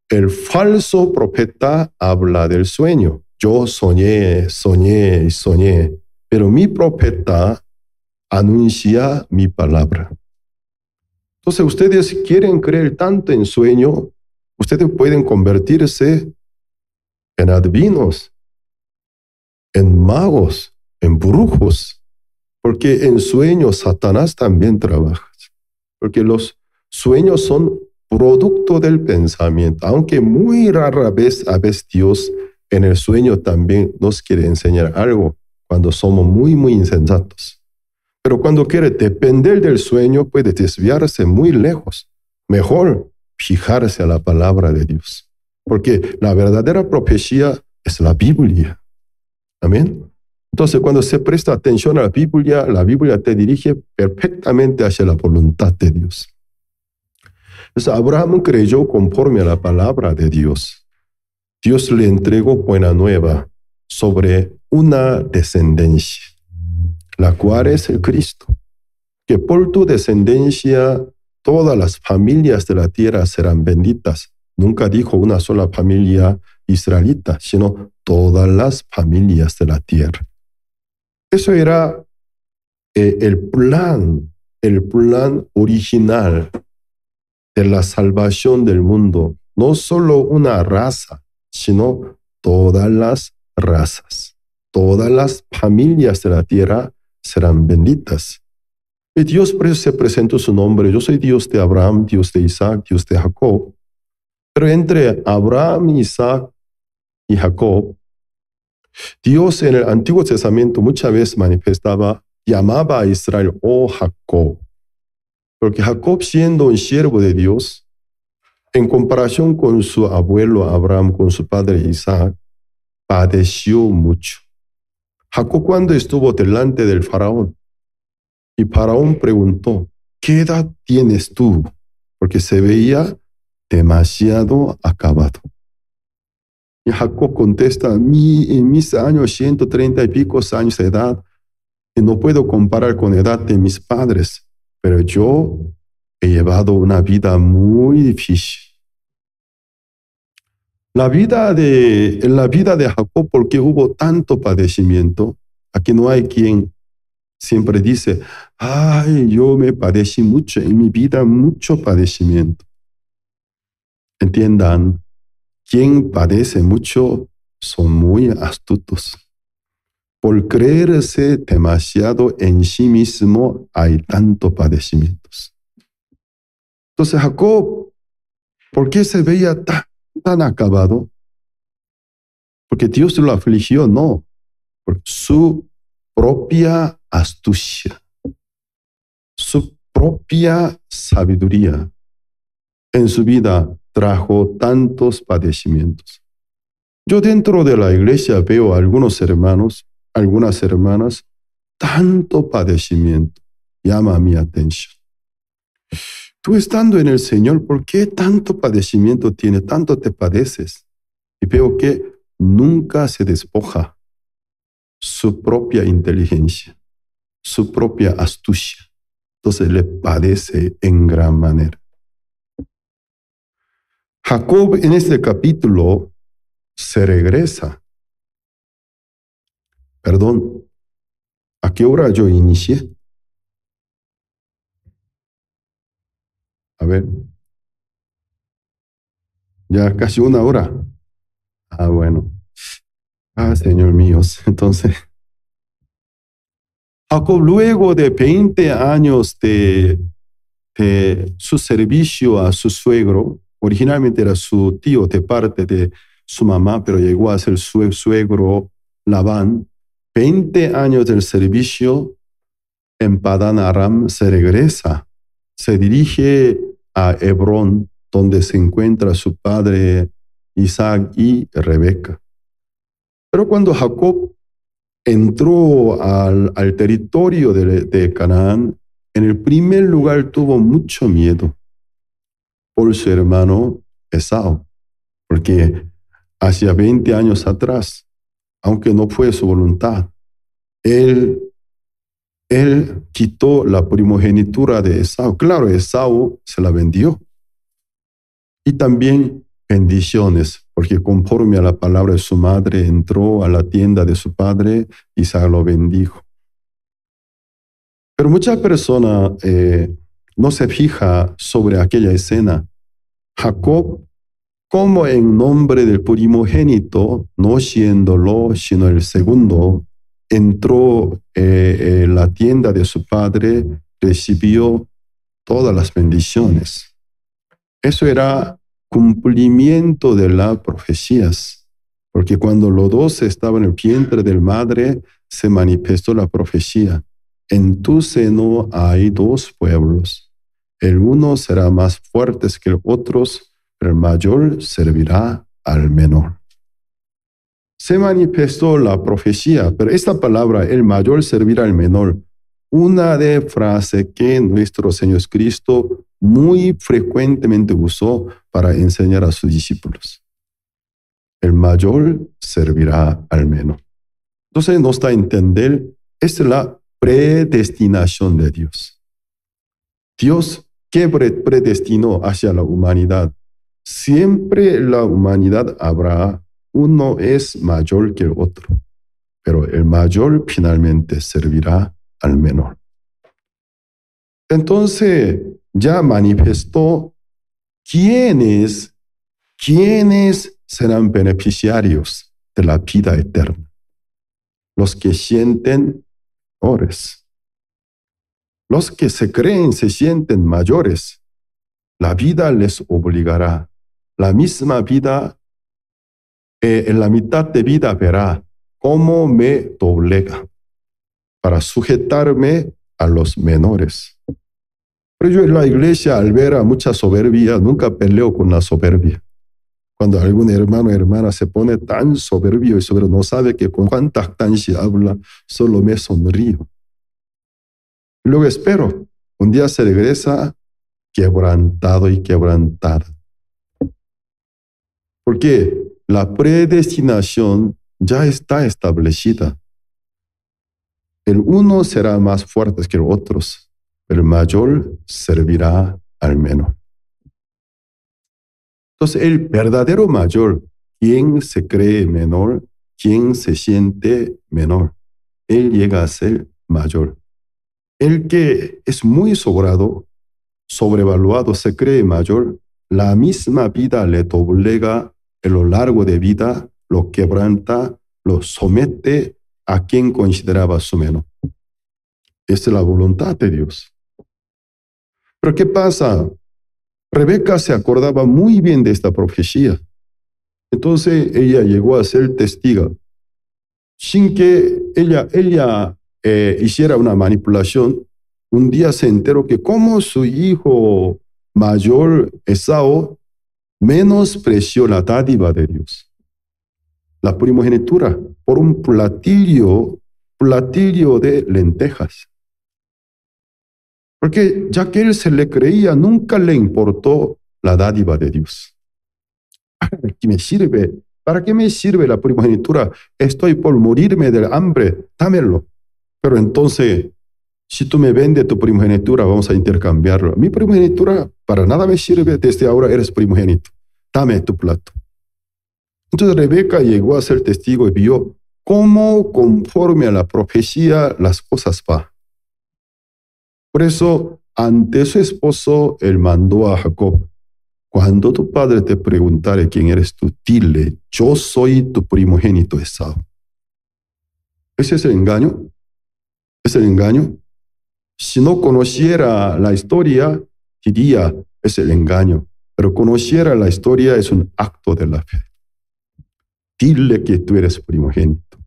el falso profeta habla del sueño. Yo soñé, soñé y soñé, pero mi profeta anuncia mi palabra. Entonces, ustedes quieren creer tanto en sueño, ustedes pueden convertirse en adivinos, en magos, en brujos, porque en sueños Satanás también trabaja, porque los sueños son producto del pensamiento, aunque muy rara vez, a veces Dios en el sueño también nos quiere enseñar algo cuando somos muy, muy insensatos. Pero cuando quiere depender del sueño, puede desviarse muy lejos. Mejor fijarse a la palabra de Dios, porque la verdadera profecía es la Biblia. Amén. Entonces, cuando se presta atención a la Biblia te dirige perfectamente hacia la voluntad de Dios. Entonces, Abraham creyó conforme a la palabra de Dios. Dios le entregó buena nueva sobre una descendencia, la cual es el Cristo, que por tu descendencia todas las familias de la tierra serán benditas. Nunca dijo una sola familia israelita, sino todas las familias de la tierra. Eso era el plan original de la salvación del mundo. No solo una raza, sino todas las razas. Todas las familias de la tierra serán benditas. Y Dios se presentó su nombre. Yo soy Dios de Abraham, Dios de Isaac, Dios de Jacob. Pero entre Abraham, Isaac y Jacob, Dios en el Antiguo Testamento muchas veces llamaba a Israel, oh Jacob. Porque Jacob, siendo un siervo de Dios, en comparación con su abuelo Abraham, con su padre Isaac, padeció mucho. Jacob cuando estuvo delante del faraón, y faraón preguntó, ¿qué edad tienes tú? Porque se veía demasiado acabado. Y Jacob contesta, en mis años, 130 y pico años de edad, y no puedo comparar con la edad de mis padres, pero yo he llevado una vida muy difícil. En la vida de Jacob, porque hubo tanto padecimiento, aquí no hay quien siempre dice, ay, yo me padecí mucho, en mi vida mucho padecimiento. Entiendan, quien padece mucho son muy astutos. Por creerse demasiado en sí mismo hay tanto padecimientos. Entonces Jacob, ¿Por qué se veía tan acabado? Porque Dios lo afligió, no, por su propia astucia, su propia sabiduría. En su vida trajo tantos padecimientos. Yo dentro de la iglesia veo a algunos hermanos, algunas hermanas, tanto padecimiento. Llama mi atención. Tú estando en el Señor, ¿por qué tanto padecimiento tiene? Tanto te padeces. Y veo que nunca se despoja su propia inteligencia, su propia astucia. Entonces le padece en gran manera. Jacob en este capítulo se regresa. Perdón, ¿a qué hora yo inicié? A ver, ya casi una hora. Ah, bueno. Ah, Señor mío. Entonces, Jacob luego de 20 años de su servicio a su suegro, originalmente era su tío de parte de su mamá, pero llegó a ser su suegro Labán. 20 años del servicio en Padán Aram, se regresa, se dirige a Hebrón, donde se encuentra su padre Isaac y Rebeca. Pero cuando Jacob entró al territorio de Canaán, en el primer lugar tuvo mucho miedo por su hermano Esau, porque hacia 20 años atrás, aunque no fue su voluntad, él quitó la primogenitura de Esau. Claro, Esau se la vendió. Y también bendiciones, porque conforme a la palabra de su madre, entró a la tienda de su padre, Isaac lo bendijo. Pero muchas personas no se fija sobre aquella escena. Jacob, como en nombre del primogénito, no siéndolo, sino el segundo, entró en la tienda de su padre, recibió todas las bendiciones. Eso era cumplimiento de las profecías, porque cuando los dos estaban en el vientre del madre, se manifestó la profecía. En tu seno hay dos pueblos. El uno será más fuerte que el otro, pero el mayor servirá al menor. Se manifestó la profecía, pero esta palabra, el mayor servirá al menor, una de frase que nuestro Señor Cristo muy frecuentemente usó para enseñar a sus discípulos. El mayor servirá al menor. Entonces nos da a entender, esta es la predestinación de Dios. Dios, ¿qué predestinó hacia la humanidad? Siempre la humanidad habrá, uno es mayor que el otro, pero el mayor finalmente servirá al menor. Entonces ya manifestó quiénes serán beneficiarios de la vida eterna. Los que sienten menores. Los que se creen se sienten mayores. La vida les obligará. La misma vida, en la mitad de vida verá cómo me doblega para sujetarme a los menores. Pero yo en la iglesia, al ver a mucha soberbia, nunca peleo con la soberbia. Cuando algún hermano o hermana se pone tan soberbio y no sabe que con cuánta jactancia habla, solo me sonrío. Luego espero, un día se regresa quebrantado y quebrantada. Porque la predestinación ya está establecida. El uno será más fuerte que los otros, pero el mayor servirá al menor. Entonces, el verdadero mayor, quien se cree menor, quien se siente menor, él llega a ser mayor. El que es muy sobrado, sobrevaluado, se cree mayor, la misma vida le doblega a lo largo de vida, lo quebranta, lo somete a quien consideraba su menor. Esa es la voluntad de Dios. Pero ¿qué pasa? Rebeca se acordaba muy bien de esta profecía. Entonces ella llegó a ser testigo, sin que ella hiciera una manipulación. Un día se enteró que como su hijo mayor, Esaú, menospreció la dádiva de Dios, la primogenitura, por un platillo de lentejas. Porque ya que él se le creía, nunca le importó la dádiva de Dios. ¿Qué me sirve? ¿Para qué me sirve la primogenitura? Estoy por morirme del hambre, dámelo. Pero entonces, si tú me vendes tu primogenitura, vamos a intercambiarlo. Mi primogenitura para nada me sirve, desde ahora eres primogénito. Dame tu plato. Entonces Rebeca llegó a ser testigo y vio cómo conforme a la profecía las cosas van. Por eso, ante su esposo, él mandó a Jacob: cuando tu padre te preguntare quién eres tú, dile, yo soy tu primogénito Esaú. Ese es el engaño. Es el engaño. Si no conociera la historia, diría, es el engaño. Pero conociera la historia es un acto de la fe. Dile que tú eres primogénito.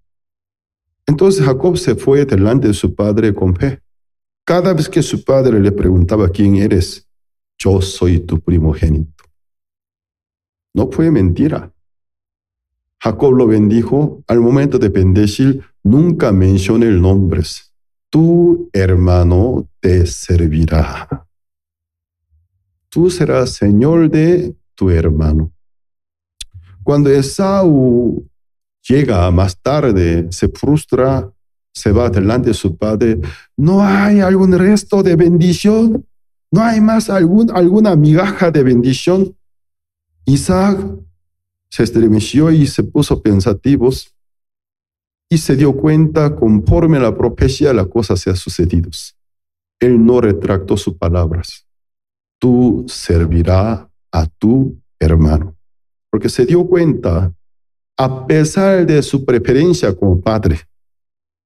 Entonces Jacob se fue delante de su padre con fe. Cada vez que su padre le preguntaba quién eres, yo soy tu primogénito. No fue mentira. Jacob lo bendijo. Al momento de bendecir, nunca menciona el nombre. Tu hermano te servirá. Tú serás señor de tu hermano. Cuando Esaú llega más tarde, se frustra, se va delante de su padre. ¿No hay algún resto de bendición? ¿No hay más alguna migaja de bendición? Isaac se estremeció y se puso pensativos y se dio cuenta, conforme a la profecía, la cosa se ha sucedido. Él no retractó sus palabras. Tú servirás a tu hermano. Porque se dio cuenta, a pesar de su preferencia como padre,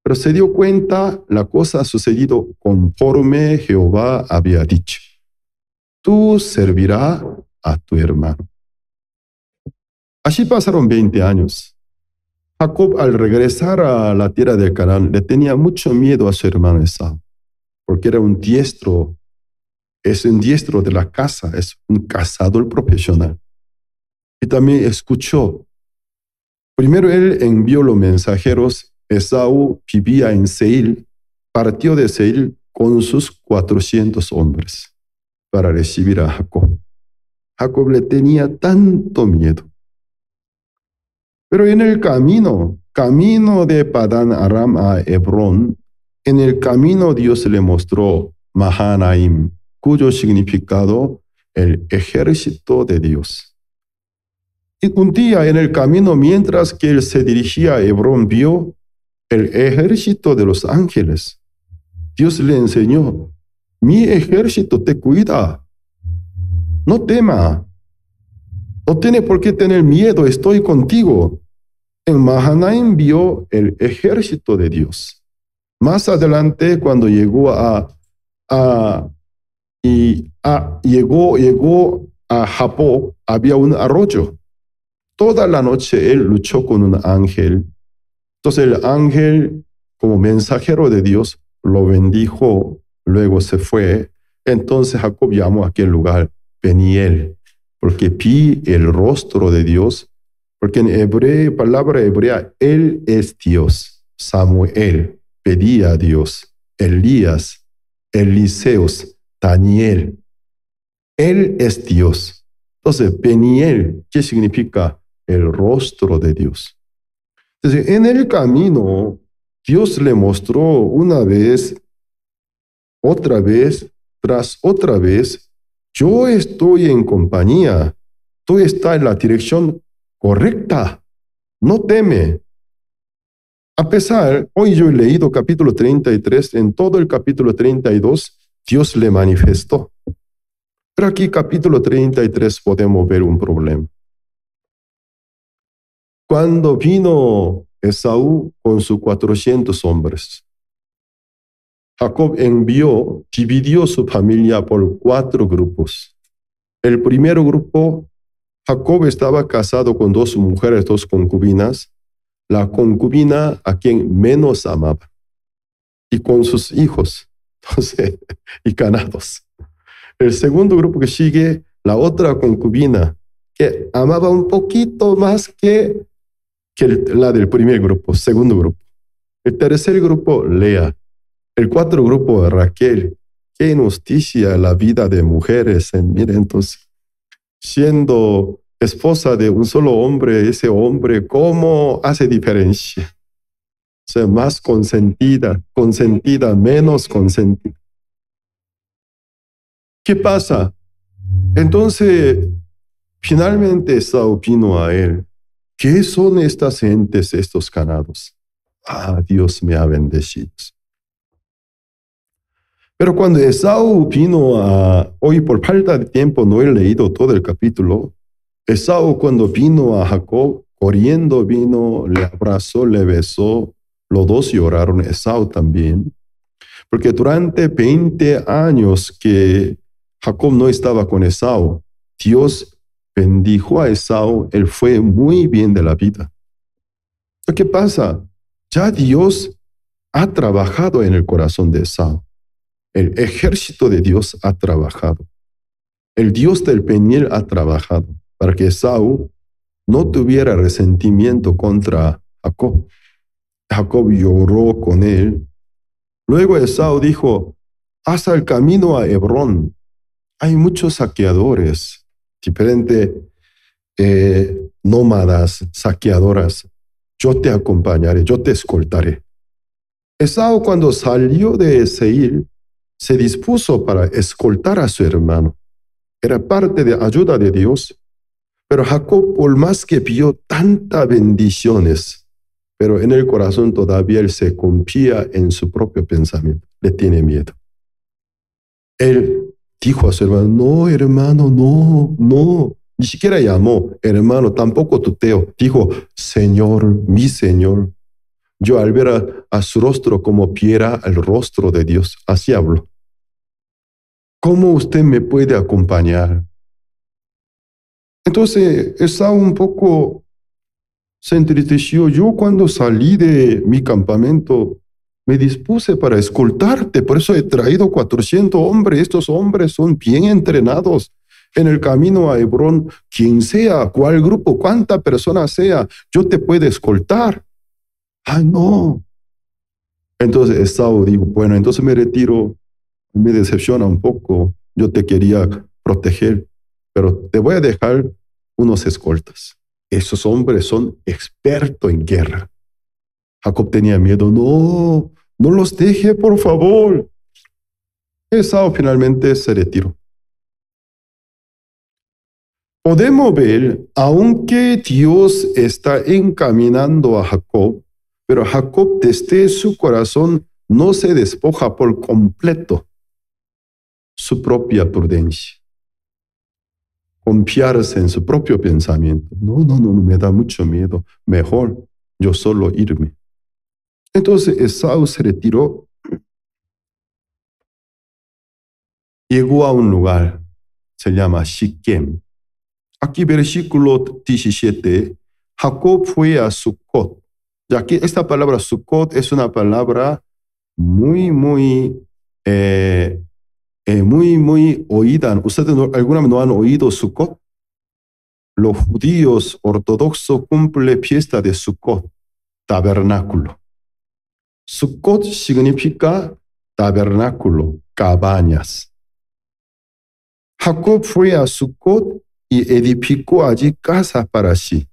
pero se dio cuenta, la cosa ha sucedido conforme Jehová había dicho. Tú servirás a tu hermano. Así pasaron 20 años. Jacob, al regresar a la tierra de Canaán, le tenía mucho miedo a su hermano Esaú, porque era un diestro, es un diestro de la caza, es un cazador profesional. Y también escuchó. Primero él envió los mensajeros. Esaú vivía en Seir, partió de Seir con sus 400 hombres para recibir a Jacob. Jacob le tenía tanto miedo. Pero en el camino de Padán Aram a Hebrón, en el camino Dios le mostró Mahanaim, cuyo significado el ejército de Dios. Y un día en el camino, mientras que él se dirigía a Hebrón, vio el ejército de los ángeles. Dios le enseñó: mi ejército te cuida. No tema. No tiene por qué tener miedo, estoy contigo. En Mahanaim vio el ejército de Dios. Más adelante, cuando llegó llegó a Japón, había un arroyo. Toda la noche él luchó con un ángel. Entonces el ángel, como mensajero de Dios, lo bendijo, luego se fue. Entonces Jacob llamó a aquel lugar Peniel, porque vi el rostro de Dios, porque en hebreo, palabra hebrea, él es Dios. Samuel pedía a Dios, Elías, Eliseos, Daniel. Él es Dios. Entonces, Peniel, ¿qué significa? El rostro de Dios. Entonces, en el camino, Dios le mostró una vez, otra vez, tras otra vez: yo estoy en compañía, tú estás en la dirección correcta, no teme. A pesar, hoy yo he leído capítulo 33, en todo el capítulo 32, Dios le manifestó. Pero aquí capítulo 33 podemos ver un problema. Cuando vino Esaú con sus 400 hombres, Jacob dividió su familia por 4 grupos. El primer grupo, Jacob estaba casado con 2 mujeres, 2 concubinas, la concubina a quien menos amaba, y con sus hijos, entonces, y ganados. El segundo grupo que sigue, la otra concubina, que amaba un poquito más que la del primer grupo, segundo grupo. El tercer grupo, Lea. El cuarto grupo, Raquel. Qué injusticia la vida de mujeres. Miren, entonces, siendo esposa de un solo hombre, ese hombre, ¿cómo hace diferencia? O sea, más consentida, menos consentida. ¿Qué pasa? Entonces, finalmente Esaú vino a él. ¿Qué son estas gentes, estos ganados? Ah, Dios me ha bendecido. Pero cuando Esaú vino hoy por falta de tiempo no he leído todo el capítulo, Esaú cuando vino a Jacob, corriendo vino, le abrazó, le besó, los 2 lloraron, Esaú también, porque durante 20 años que Jacob no estaba con Esaú, Dios bendijo a Esaú, él fue muy bien de la vida. ¿Qué pasa? Ya Dios ha trabajado en el corazón de Esaú. El ejército de Dios ha trabajado. El Dios del Peniel ha trabajado para que Esaú no tuviera resentimiento contra Jacob. Jacob lloró con él. Luego Esaú dijo, haz el camino a Hebrón. Hay muchos saqueadores, diferentes nómadas, saqueadoras. Yo te acompañaré, yo te escoltaré. Esaú cuando salió de Seir, se dispuso para escoltar a su hermano. Era parte de ayuda de Dios. Pero Jacob, por más que vio tantas bendiciones, pero en el corazón todavía él se confía en su propio pensamiento. Le tiene miedo. Él dijo a su hermano, no, hermano, no, no. Ni siquiera llamó, hermano, tampoco tuteo. Dijo, Señor, mi Señor. Yo al ver a su rostro como viera el rostro de Dios, así habló. ¿Cómo usted me puede acompañar? Entonces, Esaú un poco se entristeció. Yo cuando salí de mi campamento, me dispuse para escoltarte, por eso he traído 400 hombres. Estos hombres son bien entrenados en el camino a Hebrón. Quien sea, cuál grupo, cuánta persona sea, yo te puedo escoltar. ¡Ay, no! Entonces Esaú dijo, bueno, entonces me retiro. Me decepciona un poco. Yo te quería proteger, pero te voy a dejar unos escoltas. Esos hombres son expertos en guerra. Jacob tenía miedo. No, no los deje, por favor. Esaú finalmente se retiró. Podemos ver, aunque Dios está encaminando a Jacob, pero Jacob desde su corazón no se despoja por completo su propia prudencia. Confiarse en su propio pensamiento. No, me da mucho miedo. Mejor yo solo irme. Entonces Esaú se retiró. Llegó a un lugar, se llama Shiquem. Aquí versículo 17, Jacob fue a Sucot. Ya que esta palabra Sucot es una palabra muy oída. ¿Ustedes alguna vez no han oído Sucot? Los judíos ortodoxos cumplen fiesta de Sucot, tabernáculo. Sucot significa tabernáculo, cabañas. Jacob fue a Sucot y edificó allí casa para sí.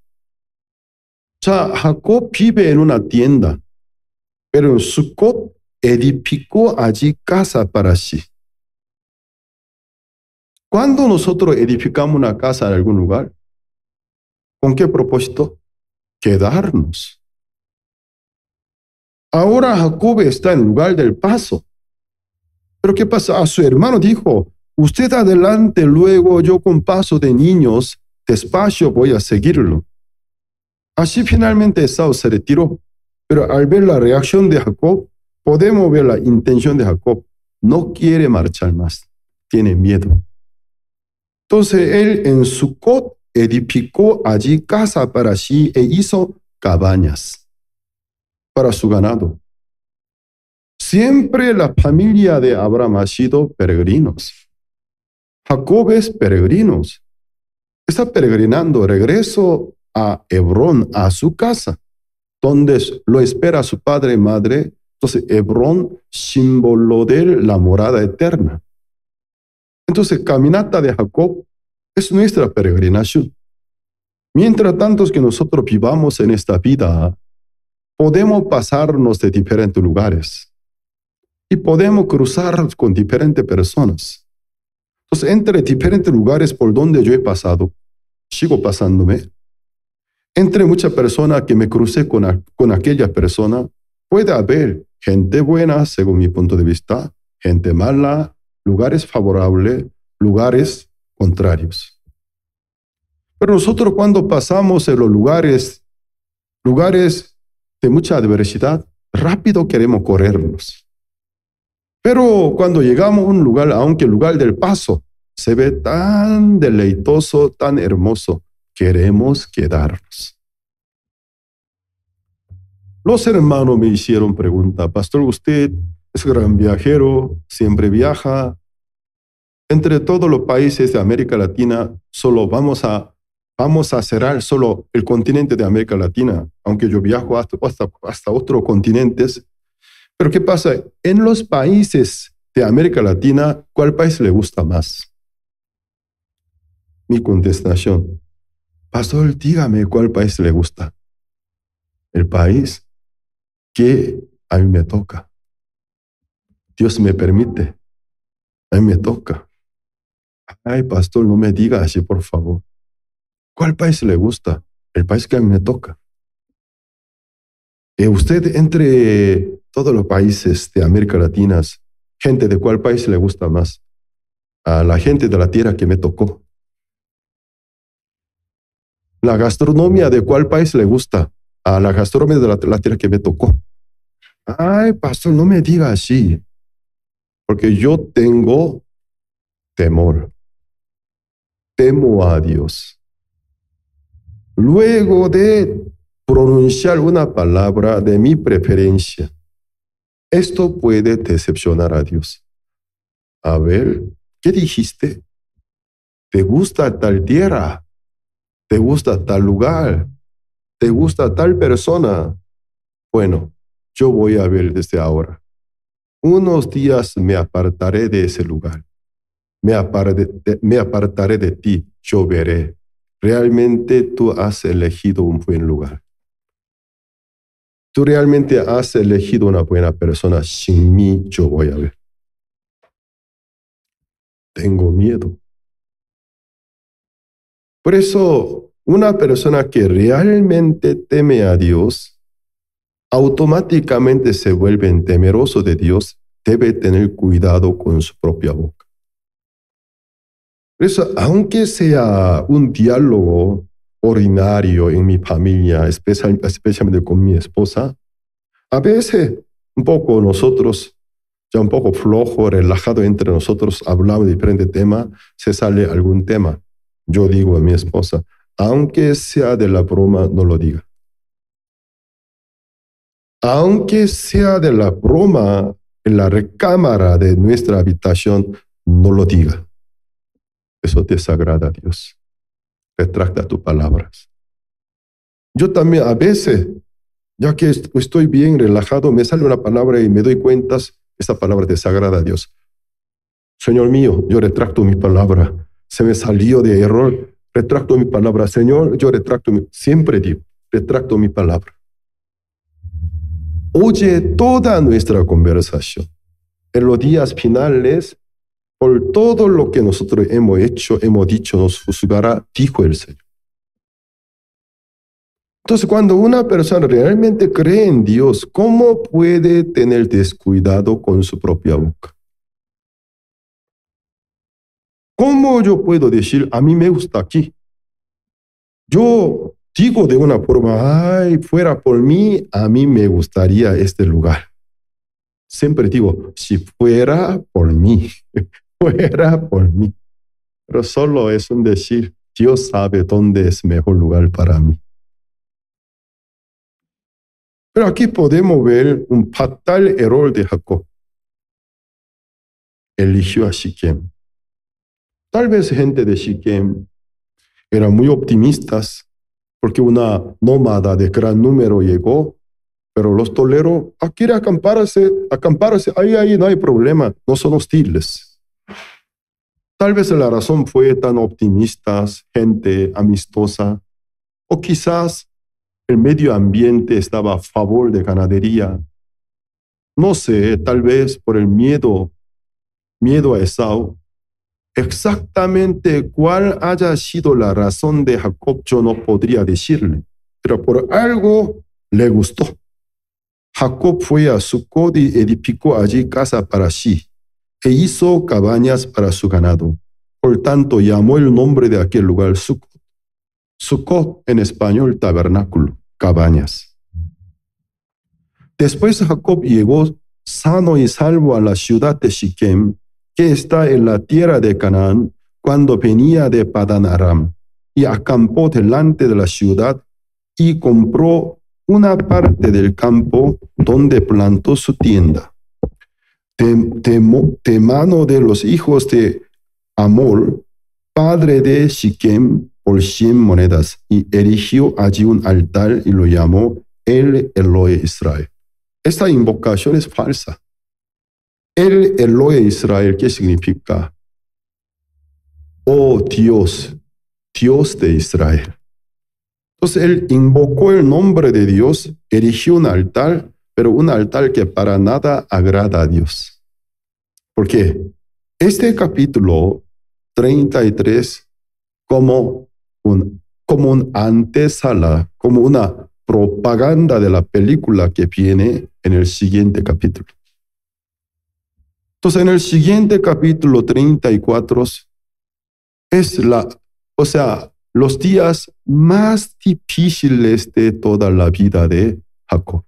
O sea, Jacob vive en una tienda, pero en Sucot edificó allí casa para sí. Cuando nosotros edificamos una casa en algún lugar, ¿con qué propósito? Quedarnos. Ahora Jacob está en el lugar del paso. Pero ¿qué pasa? A su hermano dijo, usted adelante, luego yo con paso de niños, despacio voy a seguirlo. Así finalmente Esaú se retiró. Pero al ver la reacción de Jacob, podemos ver la intención de Jacob. No quiere marchar más. Tiene miedo. Entonces él en Sucot edificó allí casa para sí e hizo cabañas para su ganado. Siempre la familia de Abraham ha sido peregrinos. Jacob es peregrinos. Está peregrinando regreso a Hebrón, a su casa, donde lo espera su padre y madre. Entonces, Hebrón, símbolo de la morada eterna. Entonces, caminata de Jacob es nuestra peregrinación. Mientras tanto que nosotros vivamos en esta vida, podemos pasarnos de diferentes lugares y podemos cruzar con diferentes personas. Entonces, entre diferentes lugares por donde yo he pasado, sigo pasándome. Entre muchas personas que me crucé con aquella persona, puede haber gente buena, según mi punto de vista, gente mala, lugares favorables, lugares contrarios. Pero nosotros cuando pasamos en los lugares de mucha adversidad, rápido queremos corrernos. Pero cuando llegamos a un lugar, aunque el lugar del paso se ve tan deleitoso, tan hermoso, queremos quedarnos. Los hermanos me hicieron pregunta, pastor, usted es gran viajero, siempre viaja. Entre todos los países de América Latina, solo vamos a cerrar solo el continente de América Latina, aunque yo viajo hasta otros continentes. Pero ¿qué pasa? En los países de América Latina, ¿cuál país le gusta más? Mi contestación, pastor, dígame cuál país le gusta. El país que a mí me toca. Dios me permite. A mí me toca. Ay, pastor, no me diga así, por favor. ¿Cuál país le gusta? El país que a mí me toca. Usted, entre todos los países de América Latina, gente de cuál país le gusta más? A la gente de la tierra que me tocó. La gastronomía de cuál país le gusta? A la gastronomía de la tierra que me tocó. Ay, pastor, no me diga así, porque yo tengo temor. Temo a Dios. Luego de pronunciar una palabra de mi preferencia, esto puede decepcionar a Dios. A ver, ¿qué dijiste? ¿Te gusta tal tierra? ¿Te gusta tal lugar? ¿Te gusta tal persona? Bueno, yo voy a ver desde ahora. Unos días me apartaré de ese lugar. Me apartaré de ti. Yo veré. Realmente tú has elegido un buen lugar. Tú realmente has elegido una buena persona. Sin mí, yo voy a ver. Tengo miedo. Por eso, una persona que realmente teme a Dios, automáticamente se vuelve temeroso de Dios, debe tener cuidado con su propia boca. Por eso, aunque sea un diálogo ordinario en mi familia, especialmente con mi esposa, a veces un poco nosotros, ya un poco flojo, relajado entre nosotros, hablamos de diferentes temas, se sale algún tema. Yo digo a mi esposa, aunque sea de la broma, no lo diga. Aunque sea de la broma en la recámara de nuestra habitación, no lo diga. Eso desagrada a Dios. Retracta tus palabras. Yo también a veces, ya que estoy bien relajado, me sale una palabra y me doy cuenta, esta palabra desagrada a Dios. Señor mío, yo retracto mi palabra. Se me salió de error, retracto mi palabra. Señor, yo siempre digo, retracto mi palabra. Oye toda nuestra conversación. En los días finales, por todo lo que nosotros hemos hecho, hemos dicho, nos juzgará, dijo el Señor. Entonces, cuando una persona realmente cree en Dios, ¿cómo puede tener descuidado con su propia boca? ¿Cómo yo puedo decir, a mí me gusta aquí? Yo digo de una forma, ay, fuera por mí, a mí me gustaría este lugar. Siempre digo, si fuera por mí, fuera por mí. pero solo es un decir. Dios sabe dónde es mejor lugar para mí. Pero aquí podemos ver un fatal error de Jacob. Eligió a Siquem. Tal vez gente de Siquem eran muy optimistas porque una nómada de gran número llegó, pero los toleros quieren acamparse, ahí no hay problema, no son hostiles. Tal vez la razón fue tan optimistas, gente amistosa, o quizás el medio ambiente estaba a favor de ganadería. No sé, tal vez por el miedo a Esaú. Exactamente cuál haya sido la razón de Jacob yo no podría decirle, pero por algo le gustó. Jacob fue a Sucot y edificó allí casa para sí, e hizo cabañas para su ganado. Por tanto, llamó el nombre de aquel lugar Sucot. Sucot en español, tabernáculo, cabañas. Después Jacob llegó sano y salvo a la ciudad de Siquem, que está en la tierra de Canaán, cuando venía de Padán Aram, y acampó delante de la ciudad y compró una parte del campo donde plantó su tienda. De mano de los hijos de Hamor, padre de Siquem, por 100 monedas, y erigió allí un altar y lo llamó El Elohe Israel. Esta invocación es falsa. El Elohe Israel, ¿qué significa? Oh Dios, Dios de Israel. Entonces él invocó el nombre de Dios, erigió un altar, pero un altar que para nada agrada a Dios. ¿Por qué? Este capítulo 33, como un antesala, como una propaganda de la película que viene en el siguiente capítulo. Entonces, en el siguiente capítulo 34 es los días más difíciles de toda la vida de Jacob.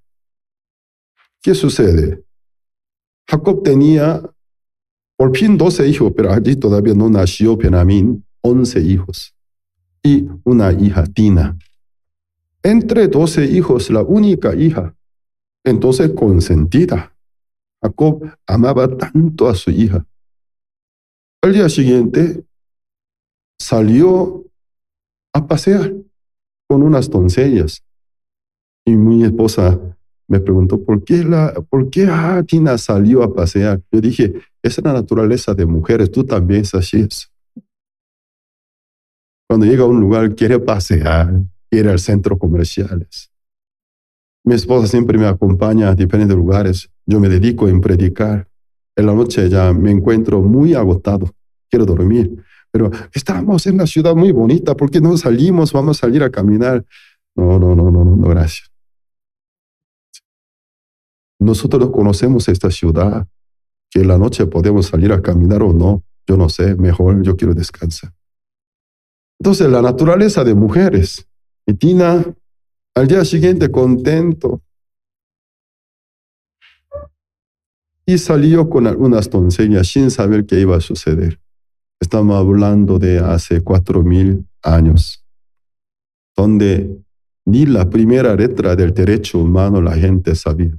¿Qué sucede? Jacob tenía por fin 12 hijos, pero allí todavía no nació Benjamín, 11 hijos, y una hija, Dina. Entre 12 hijos, la única hija, entonces consentida. Jacob amaba tanto a su hija. Al día siguiente salió a pasear con unas doncellas. Y mi esposa me preguntó, ¿por qué Dina salió a pasear? Yo dije, esa es la naturaleza de mujeres, tú también es así. Cuando llega a un lugar, quiere pasear, ir al centro comerciales. Mi esposa siempre me acompaña a diferentes lugares. Yo me dedico a predicar. En la noche ya me encuentro muy agotado. Quiero dormir. Pero estamos en una ciudad muy bonita. ¿Por qué no salimos? Vamos a salir a caminar. No, gracias. Nosotros conocemos esta ciudad, que en la noche podemos salir a caminar o no. Yo no sé, mejor yo quiero descansar. Entonces, la naturaleza de mujeres. Y Dina, al día siguiente, contento. Y salió con algunas doncellas sin saber qué iba a suceder. Estamos hablando de hace 4000 años, donde ni la primera letra del derecho humano la gente sabía.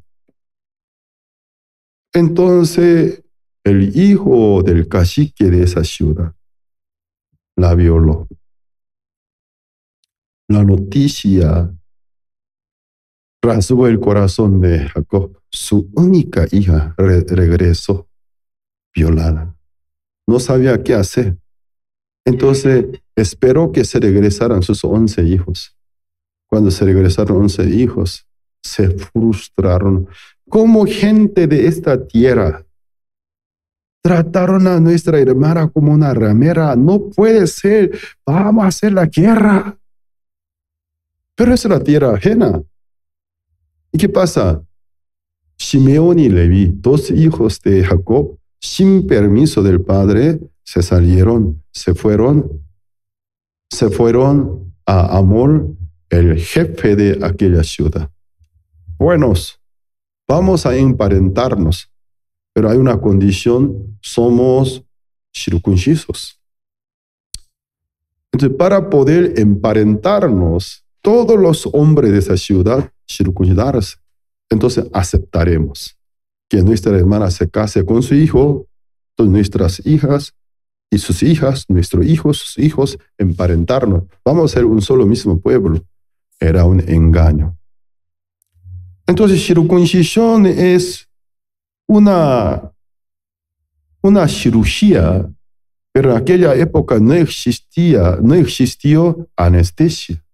Entonces, el hijo del cacique de esa ciudad la violó. La noticia rasgó el corazón de Jacob. Su única hija regresó violada. No sabía qué hacer. Entonces esperó que se regresaran sus 11 hijos. Cuando se regresaron 11 hijos, se frustraron. ¿Cómo gente de esta tierra trataron a nuestra hermana como una ramera? No puede ser. Vamos a hacer la guerra. Pero es la tierra ajena. ¿Y qué pasa? Simeón y Leví, 2 hijos de Jacob, sin permiso del padre, se fueron a Hamor, el jefe de aquella ciudad. Buenos, vamos a emparentarnos, pero hay una condición, somos circuncisos. Entonces, para poder emparentarnos, todos los hombres de esa ciudad circuncidarse. Entonces, aceptaremos que nuestra hermana se case con su hijo, entonces nuestras hijas y sus hijas, nuestros hijos, sus hijos, emparentarnos. Vamos a ser un solo mismo pueblo. Era un engaño. Entonces, circuncisión es una cirugía, pero en aquella época no existió anestesia.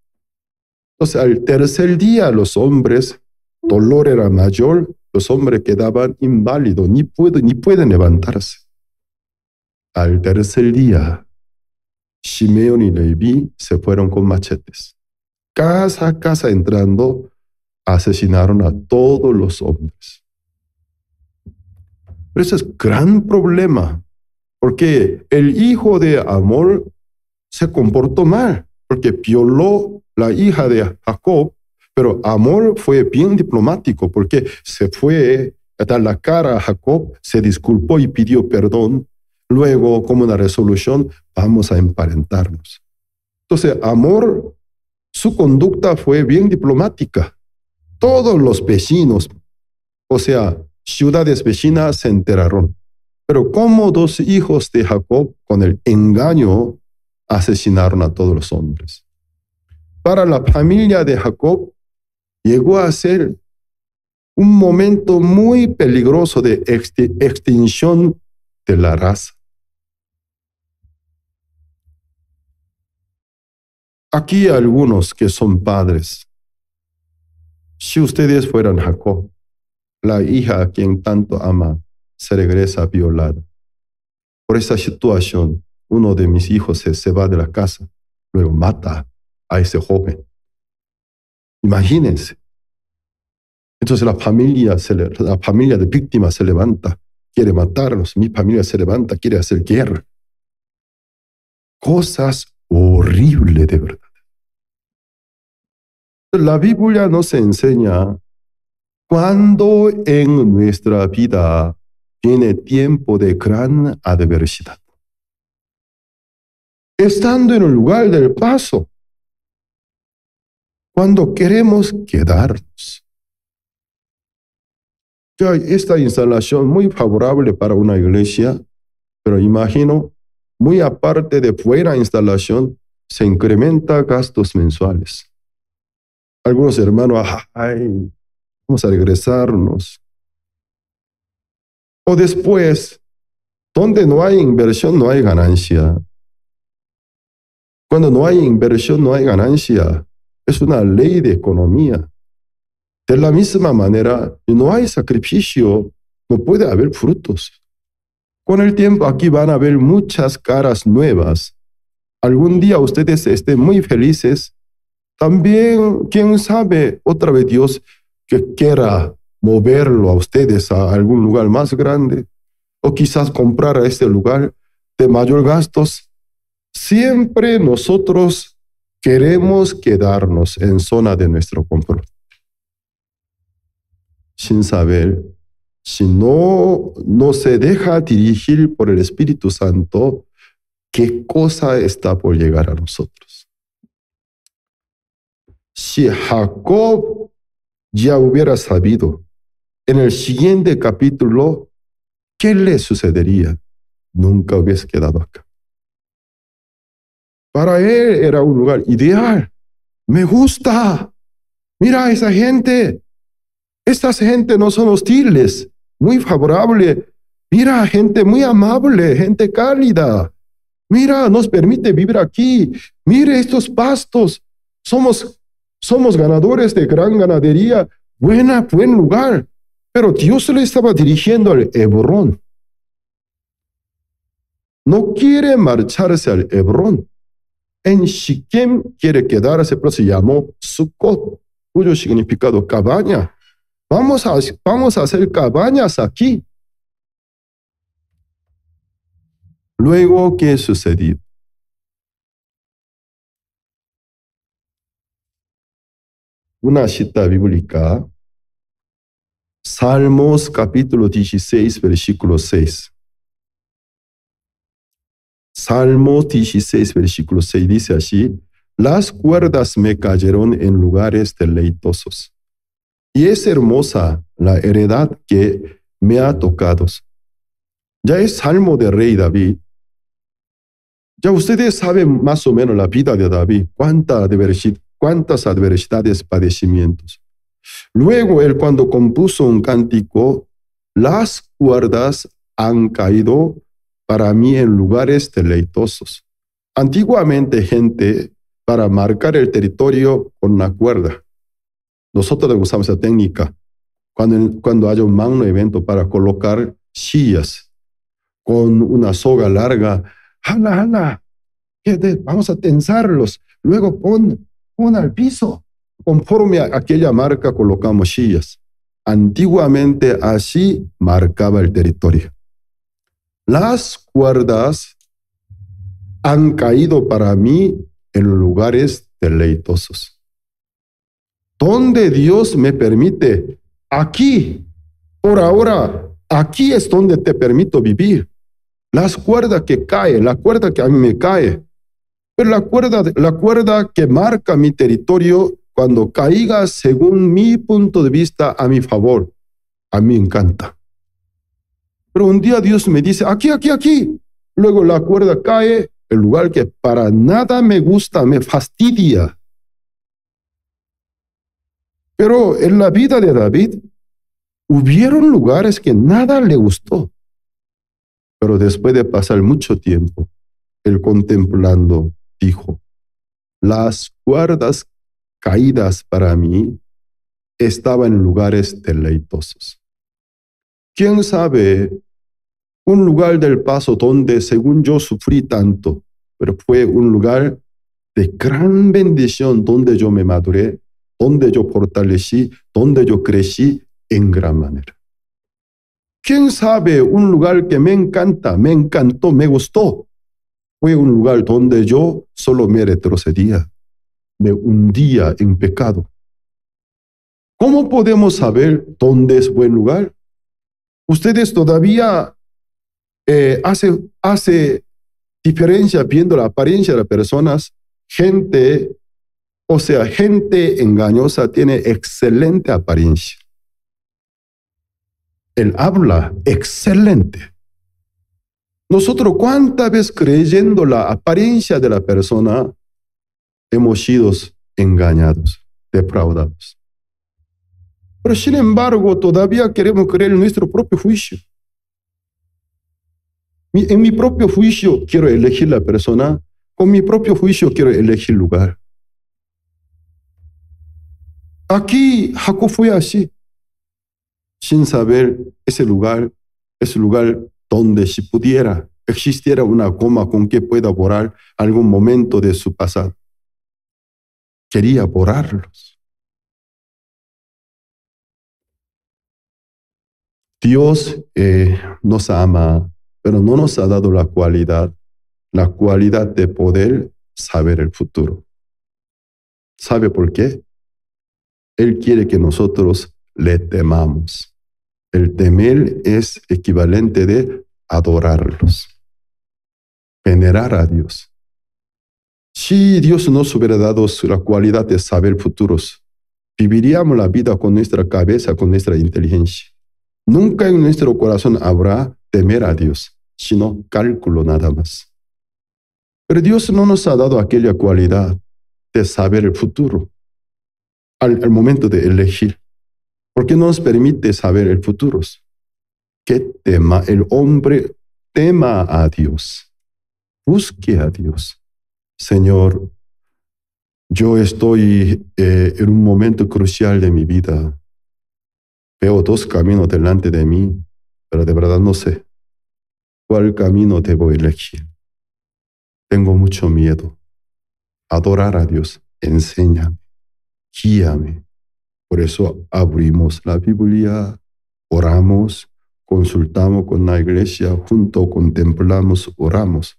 Entonces, al tercer día, los hombres, dolor era mayor, los hombres quedaban inválidos, ni pueden levantarse. Al tercer día, Simeón y Leví se fueron con machetes. Casa a casa entrando, asesinaron a todos los hombres. Pero ese es gran problema, porque el hijo de Amor se comportó mal, porque violó la hija de Jacob, pero Amor fue bien diplomático, porque se fue a dar la cara a Jacob, se disculpó y pidió perdón. Luego, como una resolución, vamos a emparentarnos. Entonces, Amor, su conducta fue bien diplomática. Todos los vecinos, o sea, ciudades vecinas se enteraron. Pero como dos hijos de Jacob, con el engaño, asesinaron a todos los hombres. Para la familia de Jacob, llegó a ser un momento muy peligroso de extinción de la raza. Aquí hay algunos que son padres. Si ustedes fueran Jacob, la hija a quien tanto ama se regresa violada. Por esa situación, uno de mis hijos se va de la casa, luego mata a ese joven. Imagínense. Entonces la familia de víctimas se levanta, quiere matarlos. Mi familia se levanta, quiere hacer guerra. Cosas horribles de verdad. La Biblia nos enseña cuando en nuestra vida viene tiempo de gran adversidad. Estando en el lugar del paso, cuando queremos quedarnos. Ya esta instalación muy favorable para una iglesia, pero imagino, muy aparte de fuera instalación, se incrementa gastos mensuales. Algunos hermanos, vamos a regresarnos. O después, donde no hay inversión, no hay ganancia. Cuando no hay inversión, no hay ganancia. Es una ley de economía. De la misma manera, si no hay sacrificio, no puede haber frutos. Con el tiempo aquí van a haber muchas caras nuevas. Algún día ustedes estén muy felices. También, quién sabe, otra vez Dios que quiera moverlo a ustedes a algún lugar más grande o quizás comprar a este lugar de mayor gastos. Siempre nosotros queremos quedarnos en zona de nuestro confort. Sin saber, si no se deja dirigir por el Espíritu Santo, ¿qué cosa está por llegar a nosotros? Si Jacob ya hubiera sabido en el siguiente capítulo, ¿qué le sucedería? Nunca hubiese quedado acá. Para él era un lugar ideal. Me gusta. Mira esa gente. Estas gente no son hostiles, muy favorable. Mira, gente muy amable, gente cálida. Mira, nos permite vivir aquí. Mire estos pastos. Somos ganadores de gran ganadería. Buen lugar. Pero Dios le estaba dirigiendo al Hebrón. No quiere marcharse al Hebrón. En Siquem quiere quedarse, pero se llamó Sucot, cuyo significado cabaña. Vamos a hacer cabañas aquí. Luego, ¿qué sucedió? Una cita bíblica, Salmos capítulo 16, versículo 6. Salmo 16, versículo 6 dice así: las cuerdas me cayeron en lugares deleitosos, y es hermosa la heredad que me ha tocado. Ya es salmo de rey David. Ya ustedes saben más o menos la vida de David, cuántas adversidades, padecimientos. Luego él, cuando compuso un cántico, las cuerdas han caído para mí en lugares deleitosos. Antiguamente, gente, para marcar el territorio con la cuerda, nosotros usamos esa técnica cuando haya un magno evento para colocar sillas con una soga larga. Jala, jala, vamos a tensarlos, luego pon al piso. Conforme a aquella marca colocamos sillas. Antiguamente así marcaba el territorio. Las cuerdas han caído para mí en lugares deleitosos. Donde Dios me permite, aquí, por ahora, aquí es donde te permito vivir. Las cuerdas que caen, la cuerda que a mí me cae, pero la cuerda que marca mi territorio, cuando caiga según mi punto de vista a mi favor, a mí me encanta. Pero un día Dios me dice, aquí, aquí, aquí. Luego la cuerda cae, el lugar que para nada me gusta, me fastidia. Pero en la vida de David, hubieron lugares que nada le gustó. Pero después de pasar mucho tiempo, él contemplando, dijo, las cuerdas caídas para mí estaban en lugares deleitosos. ¿Quién sabe un lugar del paso donde según yo sufrí tanto, pero fue un lugar de gran bendición donde yo me maduré, donde yo fortalecí, donde yo crecí en gran manera? ¿Quién sabe un lugar que me encanta, me encantó, me gustó? Fue un lugar donde yo solo me retrocedía, me hundía en pecado. ¿Cómo podemos saber dónde es buen lugar? Ustedes todavía hace diferencia viendo la apariencia de las personas. Gente engañosa tiene excelente apariencia. Él habla excelente. Nosotros, ¿cuántas veces creyendo la apariencia de la persona hemos sido engañados, defraudados? Pero sin embargo, todavía queremos creer en nuestro propio juicio. En mi propio juicio quiero elegir la persona, con mi propio juicio quiero elegir el lugar. Aquí Jacob fue así, sin saber ese lugar donde si pudiera, existiera una goma con que pueda borrar algún momento de su pasado. Quería borrarlos. Dios nos ama, pero no nos ha dado la cualidad de poder saber el futuro. ¿Sabe por qué? Él quiere que nosotros le temamos. El temer es equivalente de adorarlos, venerar a Dios. Si Dios nos hubiera dado la cualidad de saber futuros, viviríamos la vida con nuestra cabeza, con nuestra inteligencia. Nunca en nuestro corazón habrá temer a Dios, sino cálculo nada más. Pero Dios no nos ha dado aquella cualidad de saber el futuro al momento de elegir. ¿Por qué no nos permite saber el futuro? Que el hombre tema a Dios, busque a Dios. Señor, yo estoy en un momento crucial de mi vida. Veo dos caminos delante de mí, pero de verdad no sé cuál camino debo elegir. Tengo mucho miedo. Adorar a Dios, enséñame, guíame. Por eso abrimos la Biblia, oramos, consultamos con la iglesia, juntos contemplamos, oramos.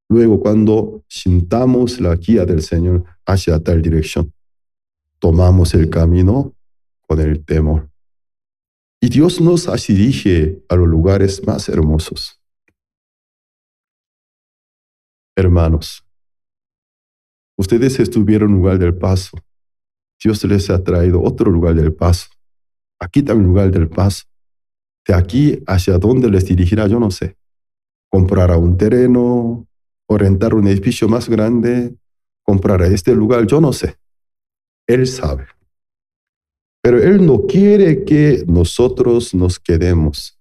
Luego, cuando sintamos la guía del Señor hacia tal dirección, tomamos el camino con el temor. Y Dios nos dirige a los lugares más hermosos. Hermanos, ustedes estuvieron en un lugar del paso. Dios les ha traído otro lugar del paso. Aquí también lugar del paso. De aquí hacia dónde les dirigirá, yo no sé. Comprará un terreno, o rentar un edificio más grande, comprará este lugar, yo no sé. Él sabe. Pero Él no quiere que nosotros nos quedemos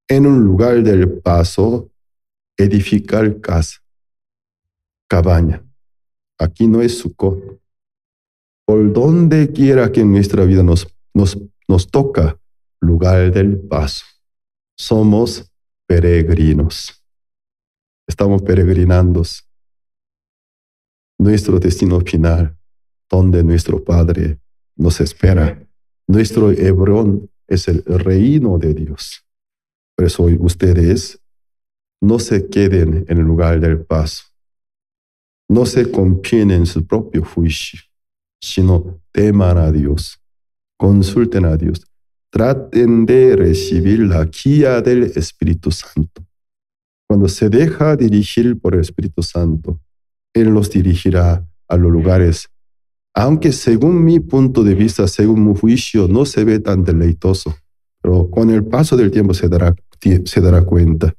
en un lugar del paso, edificar casa, cabaña. Aquí no es Sucot. Por donde quiera que en nuestra vida nos toca lugar del paso. Somos peregrinos. Estamos peregrinando nuestro destino final, donde nuestro Padre nos espera. Nuestro Hebrón es el reino de Dios. Por eso hoy ustedes no se queden en el lugar del paso. No se confíen en su propio juicio, sino teman a Dios, consulten a Dios, traten de recibir la guía del Espíritu Santo. Cuando se deja dirigir por el Espíritu Santo, Él los dirigirá a los lugares, aunque según mi punto de vista, según mi juicio, no se ve tan deleitoso, pero con el paso del tiempo se dará cuenta.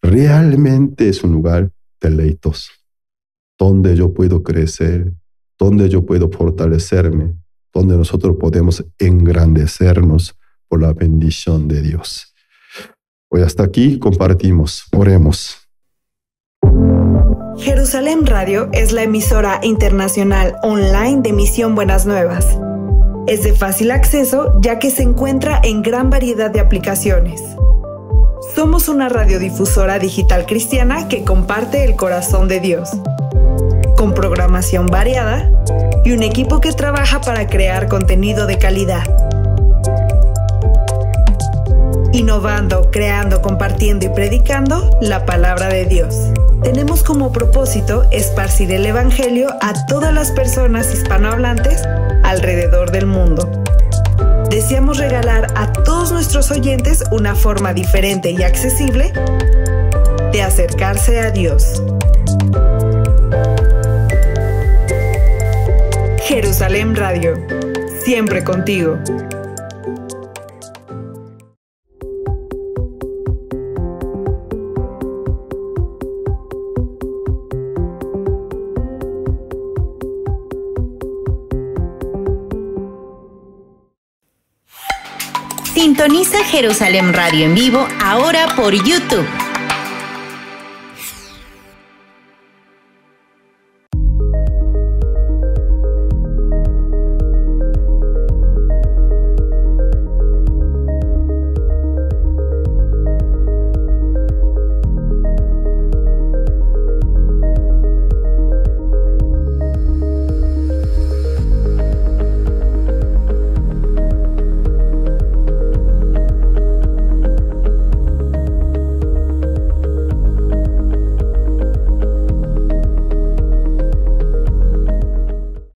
Realmente es un lugar deleitoso, donde yo puedo crecer, donde yo puedo fortalecerme, donde nosotros podemos engrandecernos por la bendición de Dios. Hoy hasta aquí compartimos. Oremos. Jerusalén Radio es la emisora internacional online de Misión Buenas Nuevas. Es de fácil acceso ya que se encuentra en gran variedad de aplicaciones. Somos una radiodifusora digital cristiana que comparte el corazón de Dios, con programación variada y un equipo que trabaja para crear contenido de calidad. Innovando, creando, compartiendo y predicando la palabra de Dios. Tenemos como propósito esparcir el Evangelio a todas las personas hispanohablantes alrededor del mundo. Deseamos regalar a todos nuestros oyentes una forma diferente y accesible de acercarse a Dios. Jerusalén Radio, siempre contigo. Sintoniza Jerusalén Radio en vivo ahora por YouTube.